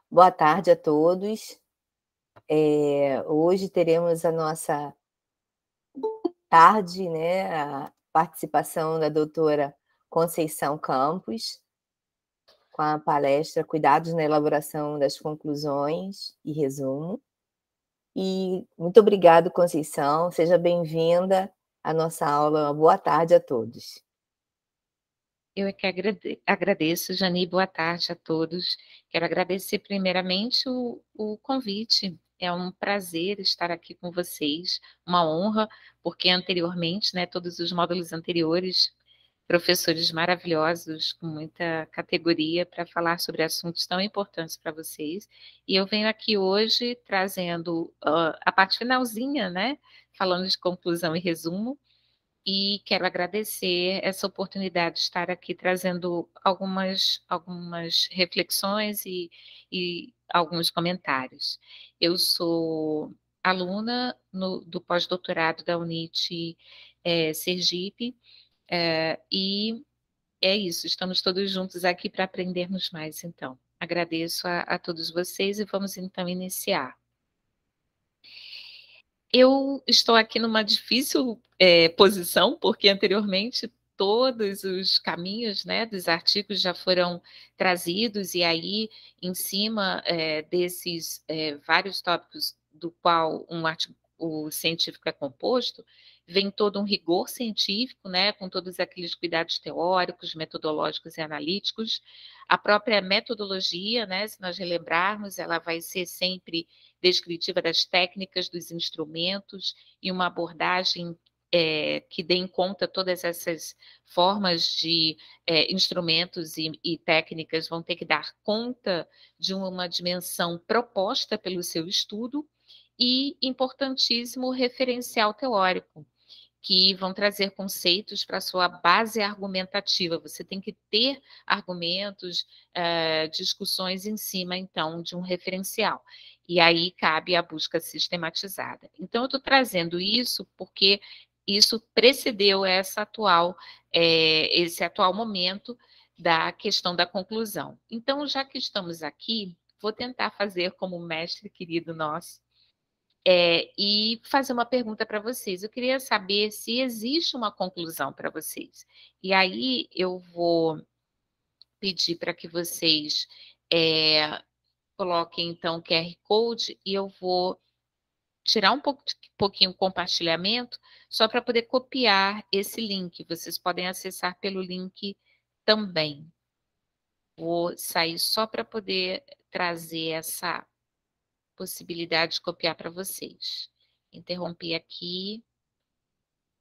Boa tarde a todos. Hoje teremos a nossa tarde, né, a participação da doutora Conceição Campos, com a palestra Cuidados na elaboração das conclusões e resumo. E muito obrigado, Conceição, seja bem-vinda à nossa aula. Uma boa tarde a todos. Eu é que agradeço, Jani, boa tarde a todos. Quero agradecer primeiramente o convite. É um prazer estar aqui com vocês, uma honra, porque anteriormente, né, todos os módulos anteriores, professores maravilhosos, com muita categoria para falar sobre assuntos tão importantes para vocês. E eu venho aqui hoje trazendo a parte finalzinha, né, falando de conclusão e resumo, e quero agradecer essa oportunidade de estar aqui trazendo algumas reflexões e alguns comentários. Eu sou aluna do pós-doutorado da UNIT Sergipe, e é isso, estamos todos juntos aqui para aprendermos mais, então. Agradeço a todos vocês e vamos então iniciar. Eu estou aqui numa difícil posição, porque anteriormente todos os caminhos, né, dos artigos já foram trazidos, e aí, em cima desses vários tópicos do qual um artigo científico é composto, vem todo um rigor científico, né, com todos aqueles cuidados teóricos, metodológicos e analíticos. A própria metodologia, né, se nós relembrarmos, ela vai ser sempre descritiva das técnicas, dos instrumentos, e uma abordagem que dê em conta todas essas formas de instrumentos e técnicas vão ter que dar conta de uma dimensão proposta pelo seu estudo, e, importantíssimo, referencial teórico, que vão trazer conceitos para a sua base argumentativa. Você tem que ter argumentos, discussões em cima, então, de um referencial. E aí cabe a busca sistematizada. Então, eu estou trazendo isso porque isso precedeu esse atual momento da questão da conclusão. Então, já que estamos aqui, vou tentar fazer como mestre querido nosso, e fazer uma pergunta para vocês. Eu queria saber se existe uma conclusão para vocês. E aí eu vou pedir para que vocês coloquem, então, o QR Code, e eu vou tirar pouquinho o compartilhamento, só para poder copiar esse link. Vocês podem acessar pelo link também. Vou sair só para poder trazer essa possibilidade de copiar para vocês. Interrompi aqui.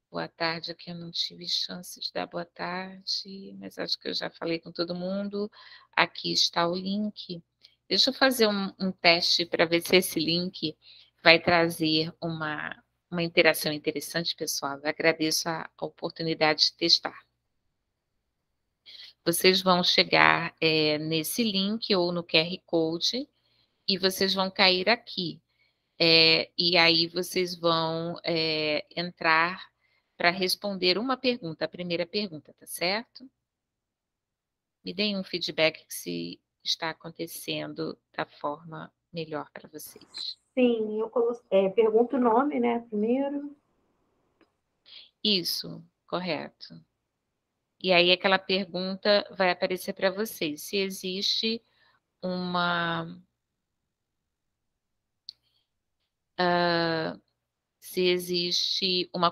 Boa tarde, aqui eu não tive chance de dar boa tarde, mas acho que eu já falei com todo mundo. Aqui está o link. Deixa eu fazer um teste para ver se esse link vai trazer uma interação interessante, pessoal. Eu agradeço a oportunidade de testar. Vocês vão chegar nesse link ou no QR Code e vocês vão cair aqui. E aí vocês vão entrar para responder uma pergunta, a primeira pergunta, tá certo? Me deem um feedback se está acontecendo da forma melhor para vocês. Sim, eu pergunto o nome, né, primeiro. Isso, correto. E aí aquela pergunta vai aparecer para vocês, se existe uma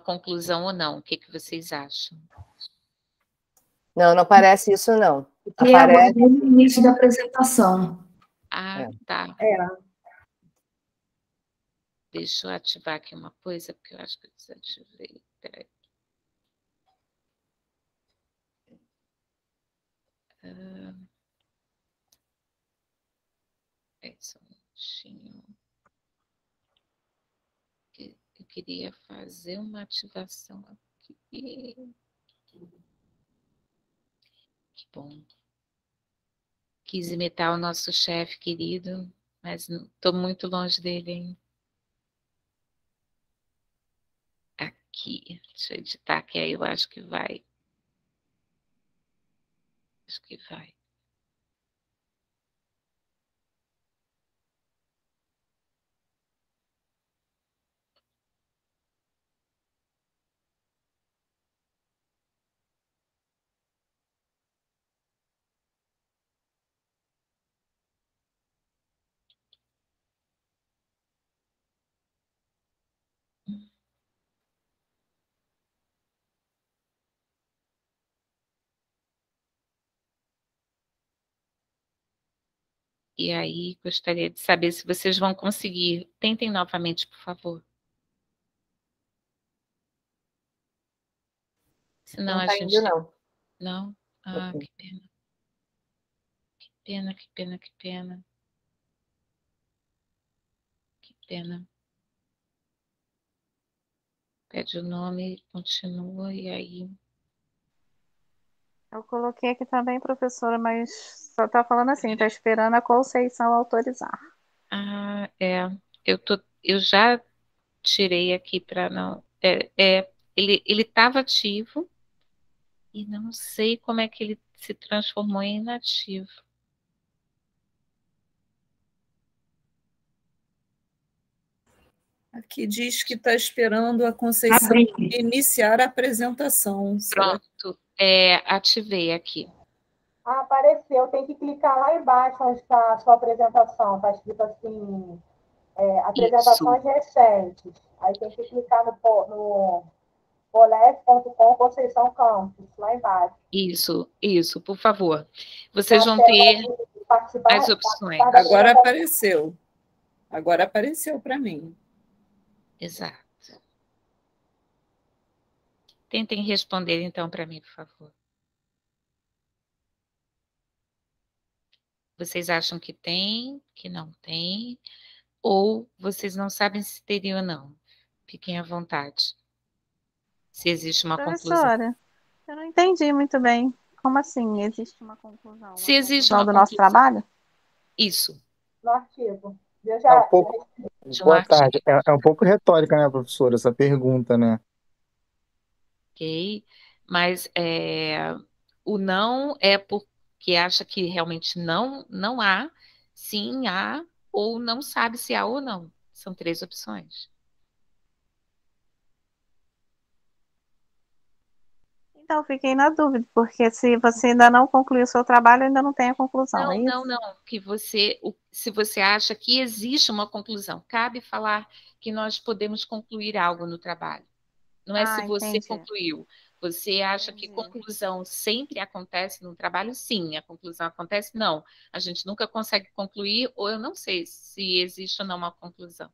conclusão ou não. O que vocês acham? Não, não aparece isso, não. E é o início da apresentação. Ah, tá. É. Deixa eu ativar aqui uma coisa, porque eu acho que eu desativei. Peraí. Só um minutinho. Eu queria fazer uma ativação aqui. Que bom. Quis imitar o nosso chefe querido, mas estou muito longe dele, hein? Aqui, deixa eu editar, que aí eu acho que vai. Acho que vai. E aí, gostaria de saber se vocês vão conseguir. Tentem novamente, por favor. Senão Não a está gente... indo, não. Não? Ah, Ok. que pena. Que pena, que pena, que pena. Que pena. Pede o nome, continua, e aí... Eu coloquei aqui também, professora, mas só está falando assim, está esperando a Conceição autorizar. Ah, é. Eu já tirei aqui para não... ele estava ativo e não sei como é que ele se transformou em inativo. Aqui diz que está esperando a Conceição iniciar a apresentação. Será que... Pronto, ativei aqui. Ah, apareceu. Tem que clicar lá embaixo onde está a sua apresentação. Está escrito assim, apresentações recentes. Aí tem que clicar no polef.com Conceição Campos, lá embaixo. Isso, por favor. Vocês vão ter as opções. Agora apareceu. Agora apareceu para mim. Exato. Tentem responder, então, para mim, por favor. Vocês acham que tem, que não tem? Ou vocês não sabem se teria ou não? Fiquem à vontade. Se existe uma conclusão. Professora, eu não entendi muito bem. Como assim? Existe uma conclusão? Se existe conclusão uma do nosso trabalho? Isso. No artigo. Boa tarde. É um pouco retórica, né, professora, essa pergunta, né? Ok. Mas o não é porque acha que realmente não há, sim há, ou não sabe se há ou não. São 3 opções. Então, fiquei na dúvida, porque se você ainda não concluiu o seu trabalho, ainda não tem a conclusão, é isso? Não. Se você acha que existe uma conclusão, cabe falar que nós podemos concluir algo no trabalho. Não é se você entendi. concluiu. Você acha que conclusão sempre acontece no trabalho? Sim. A conclusão acontece? Não. A gente nunca consegue concluir, ou eu não sei se existe ou não uma conclusão.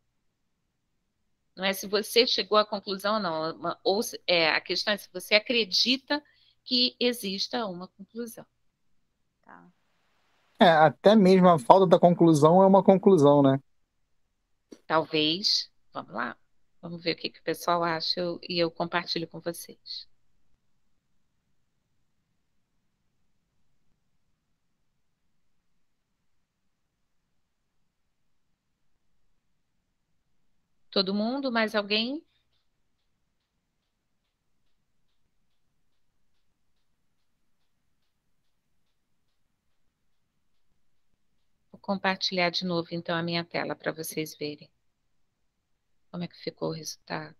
Não é se você chegou à conclusão ou não. A questão é se você acredita que exista uma conclusão. Tá. Até mesmo a falta da conclusão é uma conclusão, né? Talvez. Vamos lá. Vamos ver o que o pessoal acha e eu compartilho com vocês. Todo mundo? Mais alguém? Vou compartilhar de novo, então, a minha tela para vocês verem como é que ficou o resultado.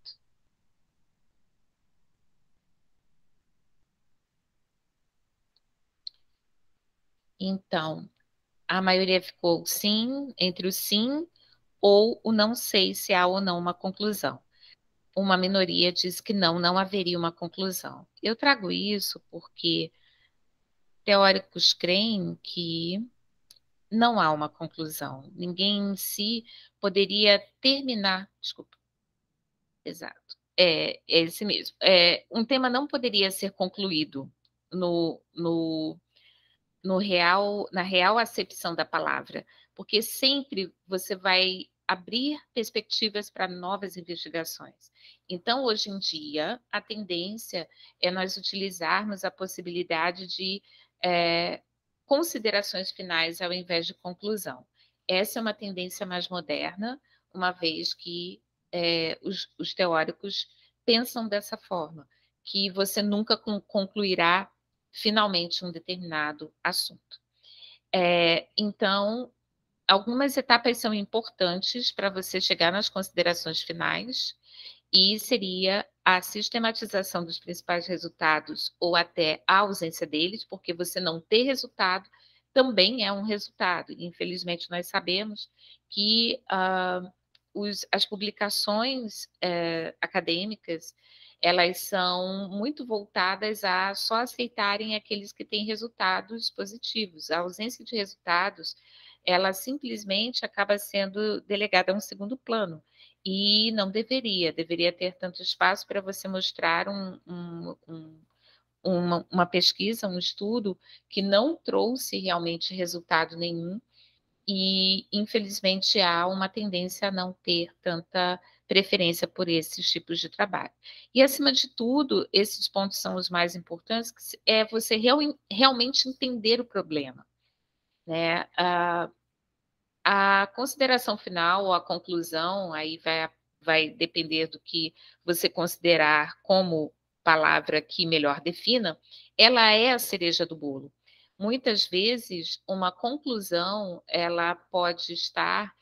Então, a maioria ficou sim, entre o sim ou o não sei se há ou não uma conclusão. Uma minoria diz que não haveria uma conclusão. Eu trago isso porque teóricos creem que não há uma conclusão. Ninguém em si poderia terminar. Desculpa. Exato. É esse mesmo. Um tema não poderia ser concluído na real acepção da palavra, porque sempre você vai abrir perspectivas para novas investigações. Então, hoje em dia, a tendência é nós utilizarmos a possibilidade de considerações finais ao invés de conclusão. Essa é uma tendência mais moderna, uma vez que os teóricos pensam dessa forma, que você nunca concluirá finalmente um determinado assunto. Então, algumas etapas são importantes para você chegar nas considerações finais, e seria a sistematização dos principais resultados ou até a ausência deles, porque você não ter resultado também é um resultado. Infelizmente, nós sabemos que as publicações acadêmicas, elas são muito voltadas a só aceitarem aqueles que têm resultados positivos. A ausência de resultados ela simplesmente acaba sendo delegada a um segundo plano. E não deveria ter tanto espaço para você mostrar uma pesquisa, um estudo que não trouxe realmente resultado nenhum, e infelizmente há uma tendência a não ter tanta preferência por esses tipos de trabalho. E acima de tudo, esses pontos são os mais importantes, que é você realmente entender o problema, né? A consideração final ou a conclusão, aí vai depender do que você considerar como palavra que melhor defina, ela é a cereja do bolo. Muitas vezes, uma conclusão, ela pode estar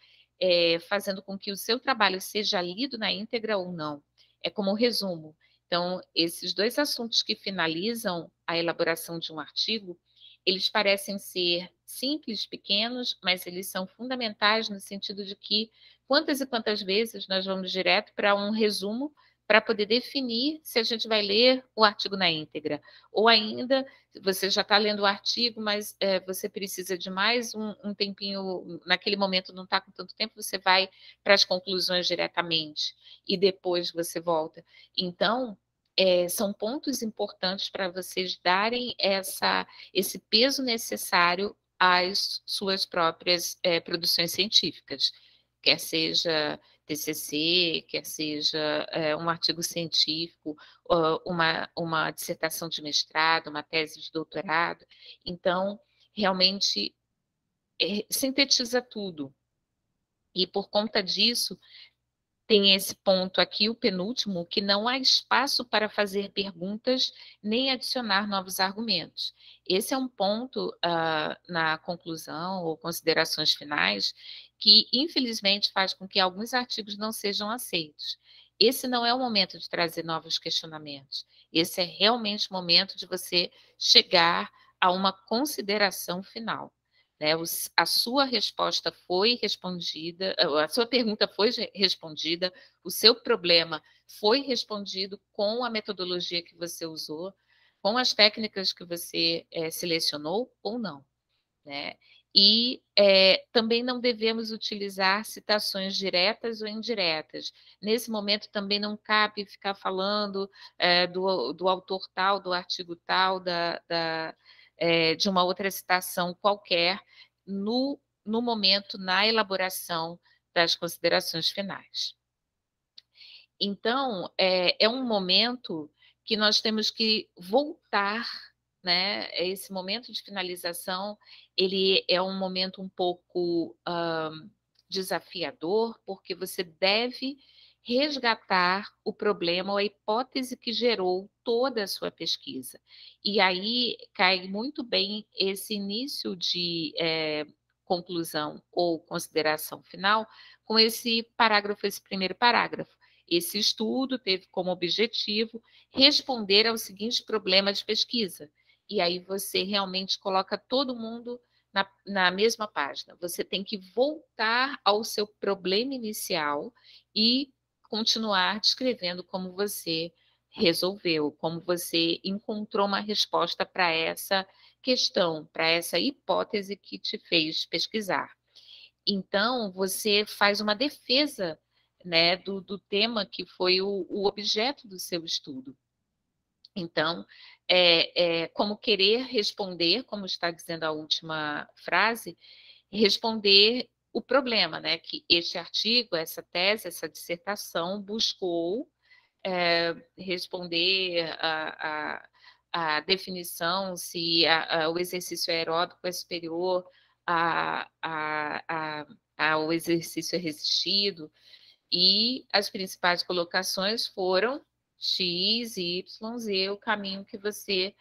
fazendo com que o seu trabalho seja lido na íntegra ou não. É como um resumo. Então, esses dois assuntos que finalizam a elaboração de um artigo, eles parecem ser simples, pequenos, mas eles são fundamentais no sentido de que quantas e quantas vezes nós vamos direto para um resumo para poder definir se a gente vai ler o artigo na íntegra. Ou ainda, você já está lendo o artigo, mas você precisa de mais um tempinho, naquele momento não está com tanto tempo, você vai para as conclusões diretamente e depois você volta. Então, são pontos importantes para vocês darem esse peso necessário às suas próprias produções científicas, quer seja TCC, quer seja um artigo científico, uma dissertação de mestrado, uma tese de doutorado. Então, realmente, sintetiza tudo. E, por conta disso, tem esse ponto aqui, o penúltimo, que não há espaço para fazer perguntas nem adicionar novos argumentos. Esse é um ponto na conclusão ou considerações finais que, infelizmente, faz com que alguns artigos não sejam aceitos. Esse não é o momento de trazer novos questionamentos. Esse é realmente o momento de você chegar a uma consideração final. Né, a sua resposta foi respondida, a sua pergunta foi respondida, o seu problema foi respondido com a metodologia que você usou, com as técnicas que você selecionou ou não. Né? E também não devemos utilizar citações diretas ou indiretas. Nesse momento também não cabe ficar falando do autor tal, do artigo tal, de uma outra citação qualquer no momento, na elaboração das considerações finais. Então, é um momento que nós temos que voltar, né? Esse momento de finalização, ele é um momento um pouco desafiador, porque você deve resgatar o problema ou a hipótese que gerou toda a sua pesquisa. E aí cai muito bem esse início de conclusão ou consideração final com esse parágrafo, esse primeiro parágrafo. Esse estudo teve como objetivo responder ao seguinte problema de pesquisa. E aí você realmente coloca todo mundo na mesma página. Você tem que voltar ao seu problema inicial e continuar descrevendo como você resolveu, como você encontrou uma resposta para essa questão, para essa hipótese que te fez pesquisar. Então, você faz uma defesa, né, do tema que foi o objeto do seu estudo. Então, como querer responder, como está dizendo a última frase, responder o problema, né, que este artigo, essa tese, essa dissertação buscou responder a definição se o exercício aeróbico é superior ao exercício resistido, e as principais colocações foram X, Y, Z, o caminho que você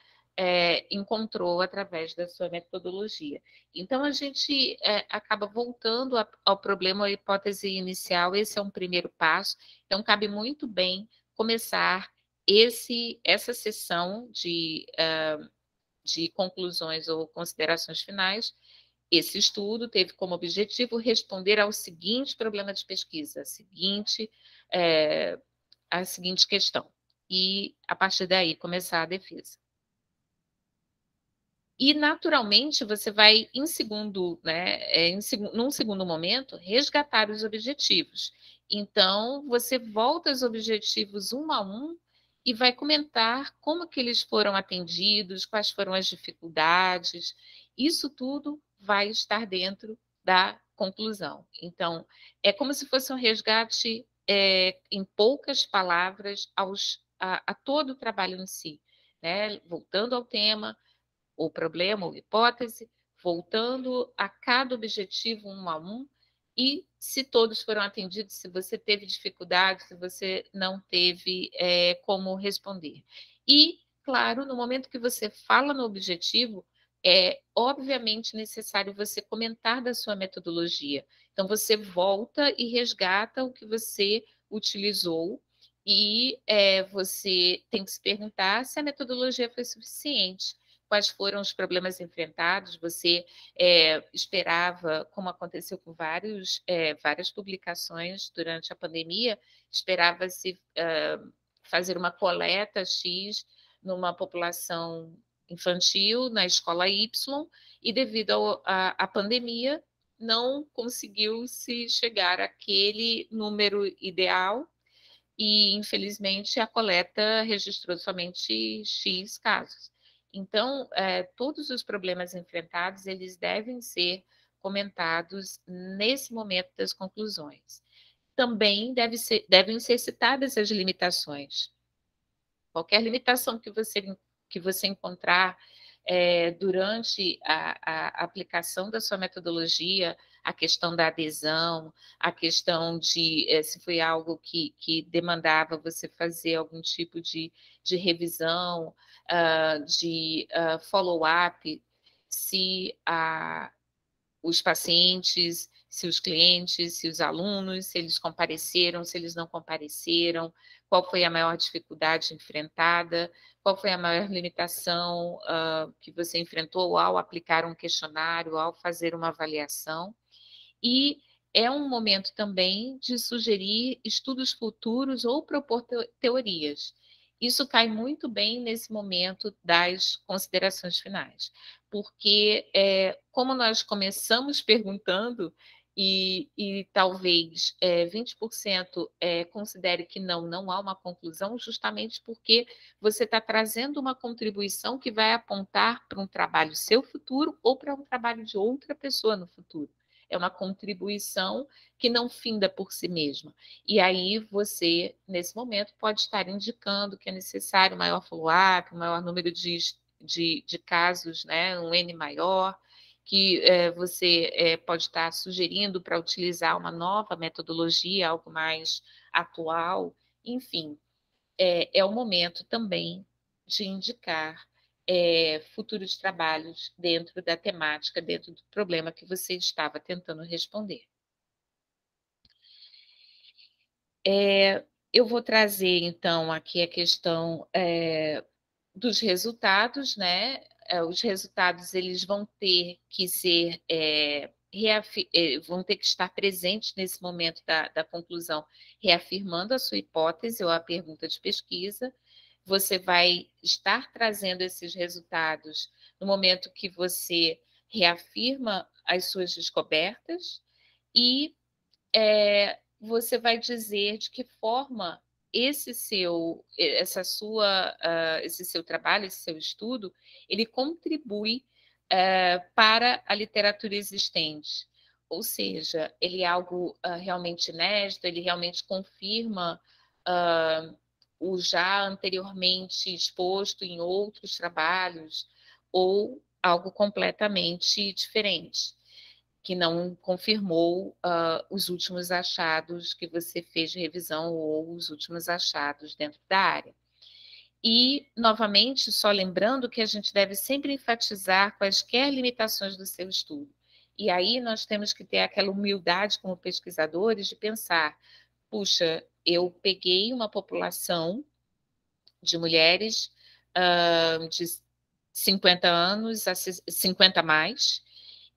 encontrou através da sua metodologia. Então, a gente acaba voltando ao problema, à hipótese inicial, esse é um primeiro passo, então cabe muito bem começar essa sessão de conclusões ou considerações finais. Esse estudo teve como objetivo responder ao seguinte problema de pesquisa, a seguinte questão, e a partir daí começar a defesa. E, naturalmente, você vai, num segundo momento, resgatar os objetivos. Então, você volta aos objetivos um a um e vai comentar como que eles foram atendidos, quais foram as dificuldades. Isso tudo vai estar dentro da conclusão. Então, é como se fosse um resgate, em poucas palavras, a todo o trabalho em si, né? Voltando ao tema, o problema ou hipótese, voltando a cada objetivo um a um, e se todos foram atendidos, se você teve dificuldade, se você não teve como responder. E, claro, no momento que você fala no objetivo, é obviamente necessário você comentar da sua metodologia. Então, você volta e resgata o que você utilizou, e você tem que se perguntar se a metodologia foi suficiente. Quais foram os problemas enfrentados? Você esperava, como aconteceu com várias publicações durante a pandemia, esperava-se fazer uma coleta X numa população infantil na escola Y, e devido à pandemia, não conseguiu-se chegar àquele número ideal, e, infelizmente, a coleta registrou somente X casos. Então, todos os problemas enfrentados, eles devem ser comentados nesse momento das conclusões. Também devem ser citadas as limitações. Qualquer limitação que você encontrar durante a aplicação da sua metodologia, a questão da adesão, a questão de se foi algo que demandava você fazer algum tipo de revisão, de follow-up, se os pacientes, se os clientes, se os alunos, se eles compareceram, se eles não compareceram, qual foi a maior dificuldade enfrentada, qual foi a maior limitação que você enfrentou ao aplicar um questionário, ao fazer uma avaliação. E é um momento também de sugerir estudos futuros ou propor teorias. Isso cai muito bem nesse momento das considerações finais, porque como nós começamos perguntando, e talvez 20% considere que não há uma conclusão, justamente porque você está trazendo uma contribuição que vai apontar para um trabalho seu futuro ou para um trabalho de outra pessoa no futuro. É uma contribuição que não finda por si mesma. E aí você, nesse momento, pode estar indicando que é necessário maior follow-up, um maior número de casos, né, um N maior, que você pode estar sugerindo para utilizar uma nova metodologia, algo mais atual. Enfim, é o momento também de indicar futuros trabalhos dentro da temática, dentro do problema que você estava tentando responder. Eu vou trazer, então, aqui a questão dos resultados, né? Os resultados eles vão ter que ser vão ter que estar presentes nesse momento da conclusão, reafirmando a sua hipótese ou a pergunta de pesquisa. Você vai estar trazendo esses resultados no momento que você reafirma as suas descobertas, e você vai dizer de que forma esse seu trabalho, esse seu estudo, ele contribui para a literatura existente. Ou seja, ele é algo realmente inédito, ele realmente confirma o já anteriormente exposto em outros trabalhos, ou algo completamente diferente, que não confirmou os últimos achados que você fez de revisão ou os últimos achados dentro da área. E, novamente, só lembrando que a gente deve sempre enfatizar quaisquer limitações do seu estudo. E aí nós temos que ter aquela humildade como pesquisadores de pensar, puxa, eu peguei uma população de mulheres de 50 anos a 50 mais,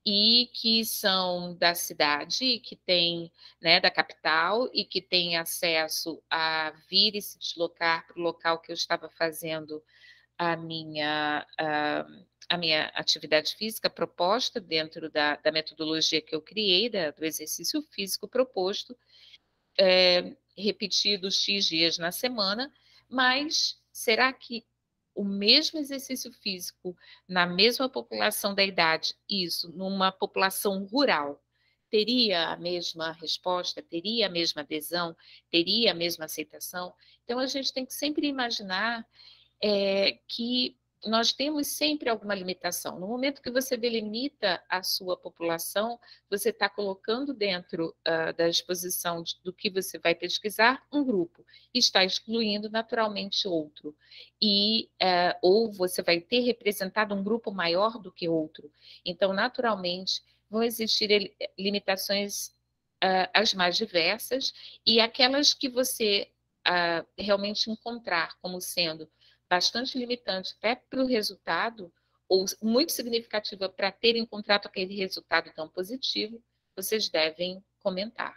e que são da cidade, que tem, né, da capital, e que tem acesso a vir e se deslocar para o local que eu estava fazendo a a minha atividade física proposta dentro da metodologia que eu criei, do exercício físico proposto, repetido X dias na semana, mas será que o mesmo exercício físico na mesma população da idade, isso, numa população rural, teria a mesma resposta, teria a mesma adesão, teria a mesma aceitação? Então, a gente tem que sempre imaginar que nós temos sempre alguma limitação. No momento que você delimita a sua população, você está colocando dentro da exposição do que você vai pesquisar um grupo, e está excluindo naturalmente outro. Ou você vai ter representado um grupo maior do que outro. Então, naturalmente, vão existir limitações as mais diversas, e aquelas que você realmente encontrar como sendo bastante limitante até para o resultado, ou muito significativa para ter encontrado aquele resultado tão positivo, vocês devem comentar.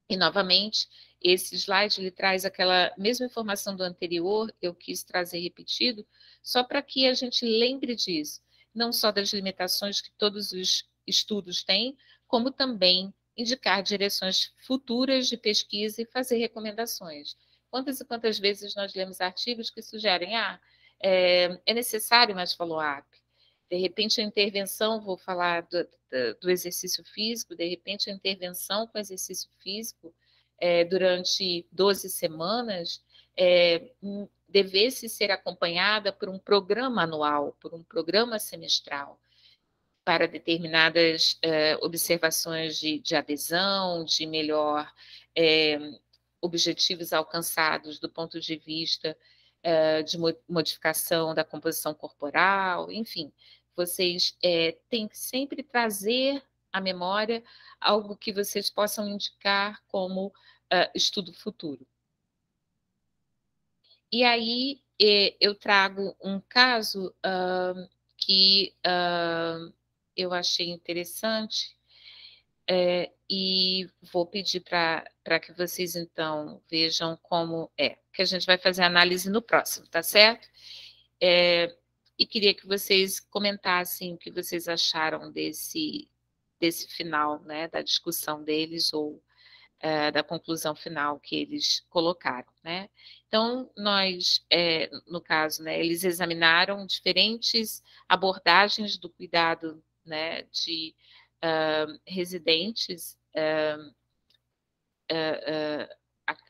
E, novamente, esse slide ele traz aquela mesma informação do anterior, eu quis trazer repetido, só para que a gente lembre disso, não só das limitações que todos os estudos têm, como também indicar direções futuras de pesquisa e fazer recomendações. Quantas e quantas vezes nós lemos artigos que sugerem, é necessário mais follow-up. De repente, a intervenção, vou falar do exercício físico, de repente, a intervenção com exercício físico durante 12 semanas devesse ser acompanhada por um programa anual, por um programa semestral, para determinadas observações de adesão, de melhor objetivos alcançados do ponto de vista de modificação da composição corporal, enfim, vocês têm que sempre trazer à memória algo que vocês possam indicar como estudo futuro. E aí eu trago um caso que eu achei interessante, e vou pedir para que vocês, então, vejam como que a gente vai fazer a análise no próximo, tá certo? E queria que vocês comentassem o que vocês acharam desse final, né, da discussão deles, ou da conclusão final que eles colocaram, né? Então, nós, no caso, né, eles examinaram diferentes abordagens do cuidado, né, de residentes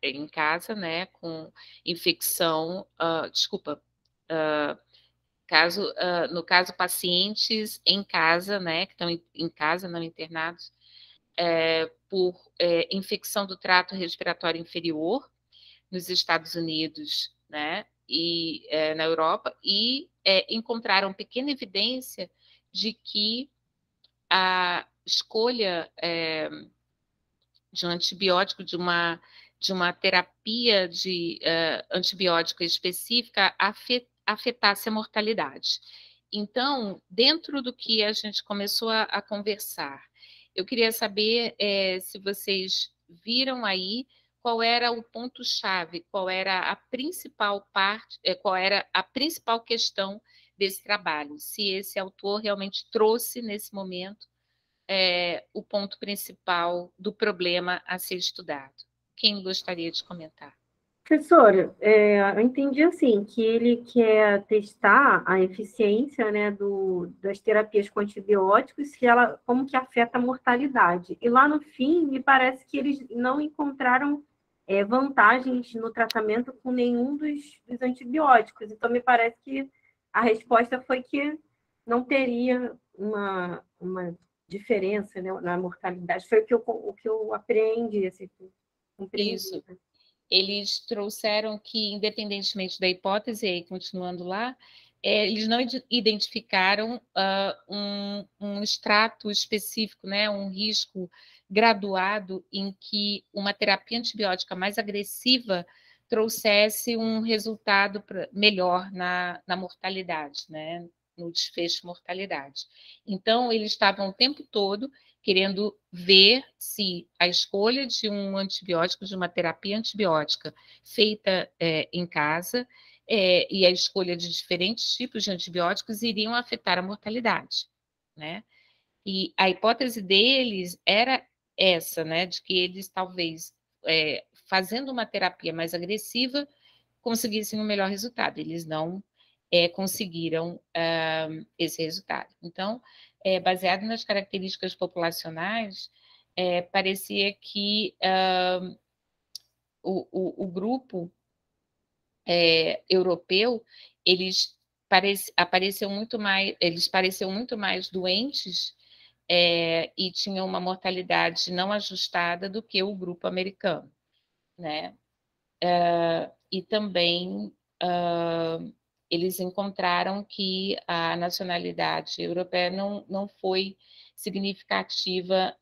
em casa, né, com infecção, no caso, pacientes em casa, né, que estão em casa, não internados, por infecção do trato respiratório inferior nos Estados Unidos, né, e na Europa, e encontraram pequena evidência de que a escolha de um antibiótico, de uma terapia de antibiótica específica afetasse a mortalidade. Então, dentro do que a gente começou a conversar, eu queria saber se vocês viram aí qual era o ponto-chave, qual era a principal parte, qual era a principal questão desse trabalho, se esse autor realmente trouxe, nesse momento, o ponto principal do problema a ser estudado. Quem gostaria de comentar? Professora, eu entendi assim, que ele quer testar a eficiência, né, das terapias com antibióticos, como que afeta a mortalidade. E lá no fim, me parece que eles não encontraram vantagens no tratamento com nenhum dos antibióticos. Então, me parece que a resposta foi que não teria uma diferença, né, na mortalidade. Foi o que eu apreendi, assim, compreendi. Isso. Eles trouxeram que, independentemente da hipótese, aí, continuando lá, eles não identificaram um extrato específico, né, um risco graduado em que uma terapia antibiótica mais agressiva trouxesse um resultado melhor na mortalidade, né, no desfecho de mortalidade. Então, eles estavam o tempo todo querendo ver se a escolha de um antibiótico, de uma terapia antibiótica feita em casa, e a escolha de diferentes tipos de antibióticos iriam afetar a mortalidade, né? E a hipótese deles era essa, né, de que eles talvez, fazendo uma terapia mais agressiva, conseguissem um melhor resultado. Eles não conseguiram esse resultado. Então, baseado nas características populacionais, parecia que o grupo europeu, eles pareciam muito mais doentes e tinham uma mortalidade não ajustada do que o grupo americano, né? E também eles encontraram que a nacionalidade europeia não foi significativa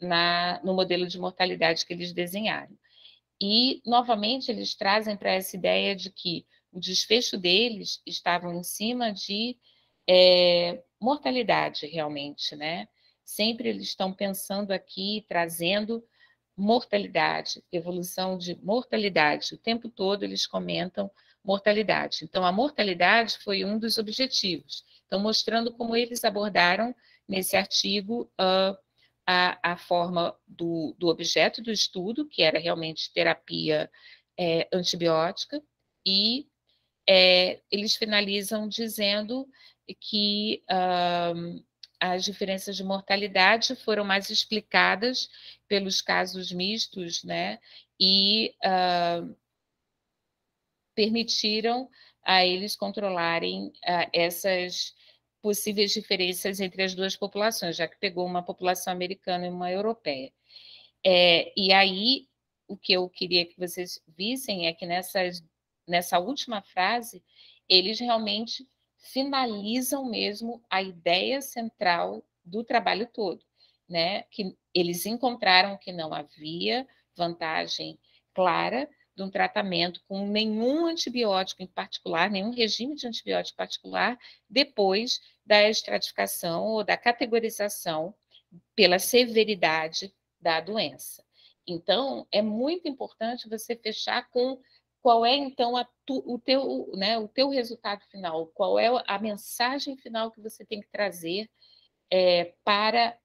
no modelo de mortalidade que eles desenharam. E, novamente, eles trazem para essa ideia de que o desfecho deles estava em cima de mortalidade, realmente, né? Sempre eles estão pensando aqui, trazendo mortalidade, evolução de mortalidade. O tempo todo eles comentam mortalidade. Então, a mortalidade foi um dos objetivos. Então, mostrando como eles abordaram nesse artigo a forma do objeto do estudo, que era realmente terapia antibiótica, e eles finalizam dizendo que as diferenças de mortalidade foram mais explicadas pelos casos mistos, né? E permitiram a eles controlarem essas possíveis diferenças entre as duas populações, já que pegou uma população americana e uma europeia. E aí, o que eu queria que vocês vissem é que nessa última frase, eles realmente finalizam mesmo a ideia central do trabalho todo, né? Que eles encontraram que não havia vantagem clara de um tratamento com nenhum antibiótico em particular, nenhum regime de antibiótico particular, depois da estratificação ou da categorização pela severidade da doença. Então, é muito importante você fechar com qual é, então, o teu resultado final, qual é a mensagem final que você tem que trazer para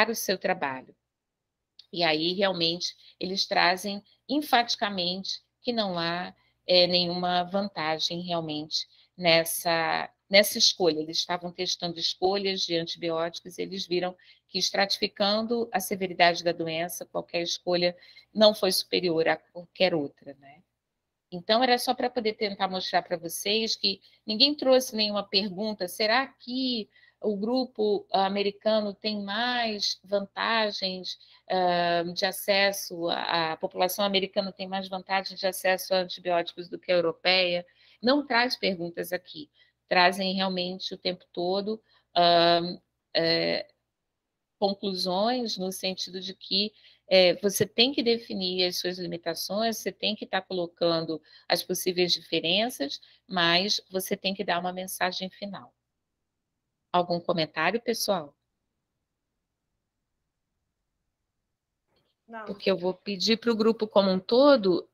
o seu trabalho. E aí, realmente, eles trazem enfaticamente que não há nenhuma vantagem, realmente, nessa escolha. Eles estavam testando escolhas de antibióticos e eles viram que, estratificando a severidade da doença, qualquer escolha não foi superior a qualquer outra, né? Então, era só para poder tentar mostrar para vocês que ninguém trouxe nenhuma pergunta. Será que o grupo americano tem mais vantagens de acesso, a população americana tem mais vantagens de acesso a antibióticos do que a europeia? Não traz perguntas aqui. Trazem realmente o tempo todo conclusões no sentido de que você tem que definir as suas limitações, você tem que estar colocando as possíveis diferenças, mas você tem que dar uma mensagem final. Algum comentário, pessoal? Não. Porque eu vou pedir para o grupo como um todo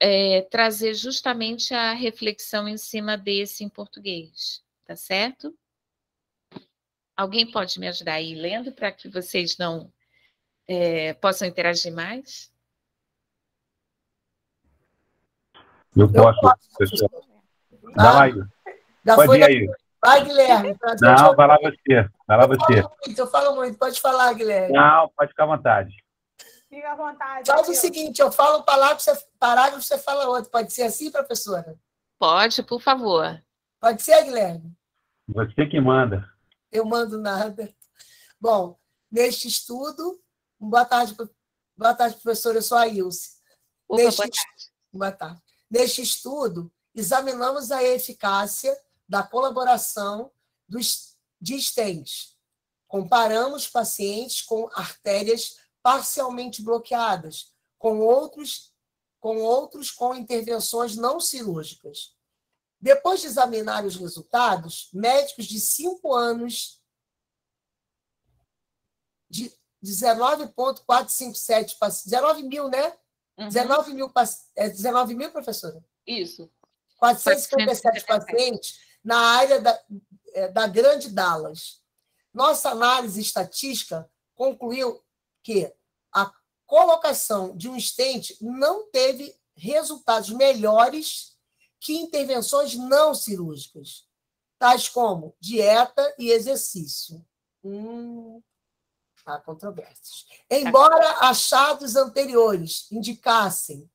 trazer justamente a reflexão em cima desse em português, tá certo? Alguém pode me ajudar aí lendo para que vocês não possam interagir mais? Eu posso, professor. Dá lá, Igor. Pode ir aí. Vai, Guilherme. Não, vai lá você. Vai lá você. Eu falo muito. Pode falar, Guilherme. Não, pode ficar à vontade. Fica à vontade. Faz o seguinte, eu falo parágrafo, você fala outro. Pode ser assim, professora? Pode, por favor. Pode ser, Guilherme? Você que manda. Eu mando nada. Bom, neste estudo... Boa tarde, professora. Eu sou a Ilse. Boa tarde. Boa tarde. Neste estudo, examinamos a eficácia da colaboração de stents. Comparamos pacientes com artérias parcialmente bloqueadas, com outros com intervenções não cirúrgicas. Depois de examinar os resultados, médicos de 5 anos de 19.457 pacientes, 19 mil, né? Uhum. 19 mil, professora? Isso. 457 pacientes na área da Grande Dallas. Nossa análise estatística concluiu que a colocação de um stent não teve resultados melhores que intervenções não cirúrgicas, tais como dieta e exercício. Há controvérsias. Embora achados anteriores indicassem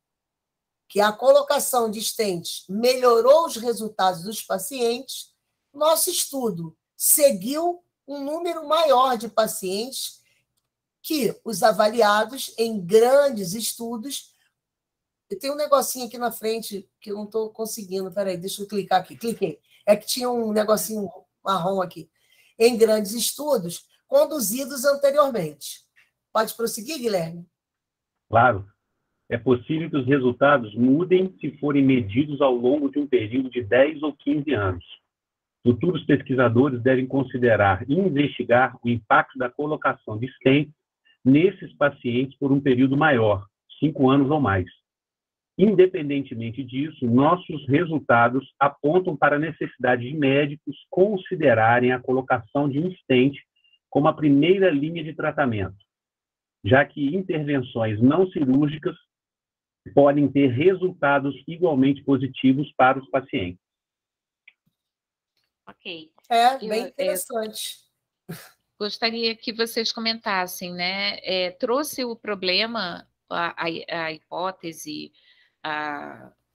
que a colocação de stents melhorou os resultados dos pacientes, nosso estudo seguiu um número maior de pacientes que os avaliados em grandes estudos. Eu tenho um negocinho aqui na frente que eu não estou conseguindo. Peraí, deixa eu clicar aqui. Cliquei. É que tinha um negocinho marrom aqui. Em grandes estudos conduzidos anteriormente. Pode prosseguir, Guilherme? Claro. É possível que os resultados mudem se forem medidos ao longo de um período de 10 ou 15 anos. Futuros pesquisadores devem considerar e investigar o impacto da colocação de stents nesses pacientes por um período maior, 5 anos ou mais. Independentemente disso, nossos resultados apontam para a necessidade de médicos considerarem a colocação de um stent como a primeira linha de tratamento, já que intervenções não cirúrgicas podem ter resultados igualmente positivos para os pacientes. Ok. Bem interessante. Gostaria que vocês comentassem, né? Trouxe o problema, a hipótese,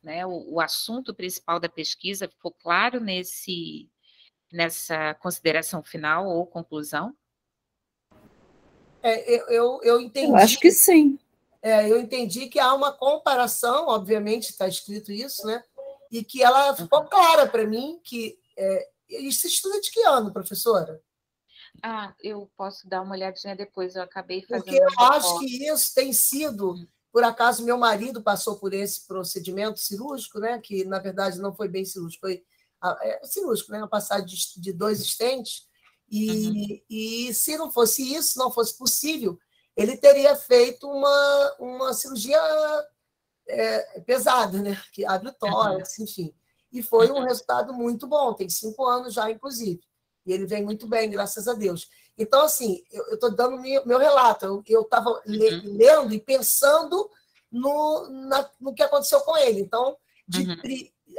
né, o assunto principal da pesquisa, ficou claro nessa consideração final ou conclusão? Eu entendi. Eu acho que sim. Eu entendi que há uma comparação, obviamente está escrito isso, né? E que ela ficou clara para mim que isso estuda de que ano, professora? Eu posso dar uma olhadinha depois, eu acabei fazendo... Porque eu acho que isso tem sido... Por acaso, meu marido passou por esse procedimento cirúrgico, né? Que, na verdade, não foi bem cirúrgico, foi cirúrgico, né? A passagem de 2 stents. E se não fosse isso, não fosse possível, ele teria feito uma cirurgia pesada, né? Que abre o tórax, enfim. E foi um resultado muito bom, tem 5 anos já, inclusive. E ele vem muito bem, graças a Deus. Então, assim, eu estou dando meu relato. Eu estava lendo e pensando no que aconteceu com ele. Então,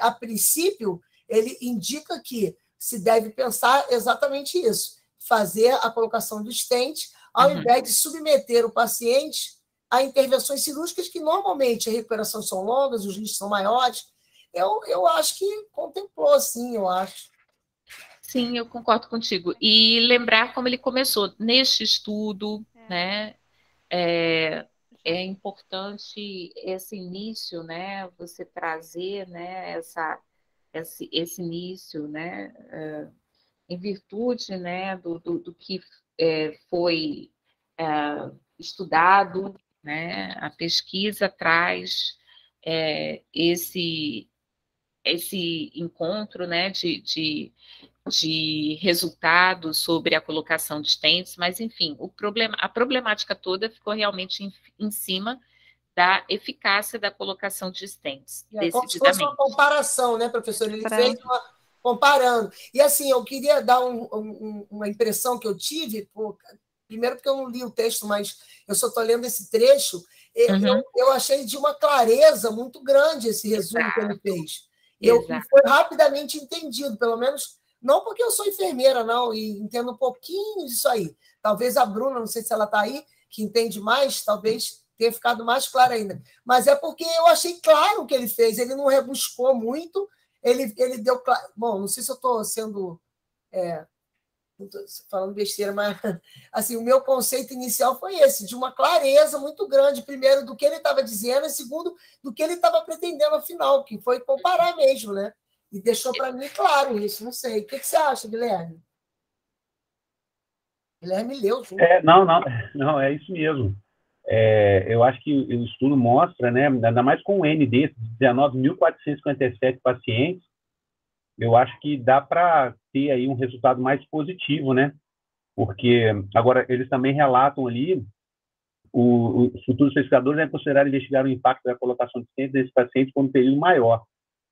a princípio, ele indica que se deve pensar exatamente isso. Fazer a colocação do stent, ao invés de submeter o paciente a intervenções cirúrgicas, que normalmente a recuperação são longas, os riscos são maiores. Eu acho que contemplou, sim, eu acho. Sim, eu concordo contigo. E lembrar como ele começou. Neste estudo, né, é importante esse início, né, você trazer, né, esse início, né, em virtude, né, do que foi estudado, né, a pesquisa traz esse encontro, né, de resultados sobre a colocação de stents, mas, enfim, a problemática toda ficou realmente em cima da eficácia da colocação de stents, decididamente. Como se fosse uma comparação, né, professor? Ele fez comparando. E, assim, eu queria dar uma impressão que eu tive, primeiro porque eu não li o texto, mas eu só estou lendo esse trecho, eu achei de uma clareza muito grande esse resumo que ele fez. E foi rapidamente entendido, pelo menos... Não porque eu sou enfermeira, não, e entendo um pouquinho disso aí. Talvez a Bruna, não sei se ela está aí, que entende mais, talvez tenha ficado mais claro ainda. Mas é porque eu achei claro o que ele fez. Ele não rebuscou muito, ele deu claro. Bom, não sei se eu estou sendo... não estou falando besteira, mas assim, o meu conceito inicial foi esse, de uma clareza muito grande, primeiro, do que ele estava dizendo, e segundo, do que ele estava pretendendo ao final, que foi comparar mesmo, né? E deixou para mim claro isso, não sei. O que você acha, Guilherme? Guilherme leu. Não, é isso mesmo. Eu acho que o estudo mostra, né, ainda mais com o N desses, 19.457 pacientes, eu acho que dá para ter aí um resultado mais positivo, né? Porque, agora, eles também relatam ali, os futuros pesquisadores devem considerar investigar o impacto da colocação de stents desses pacientes por um período maior.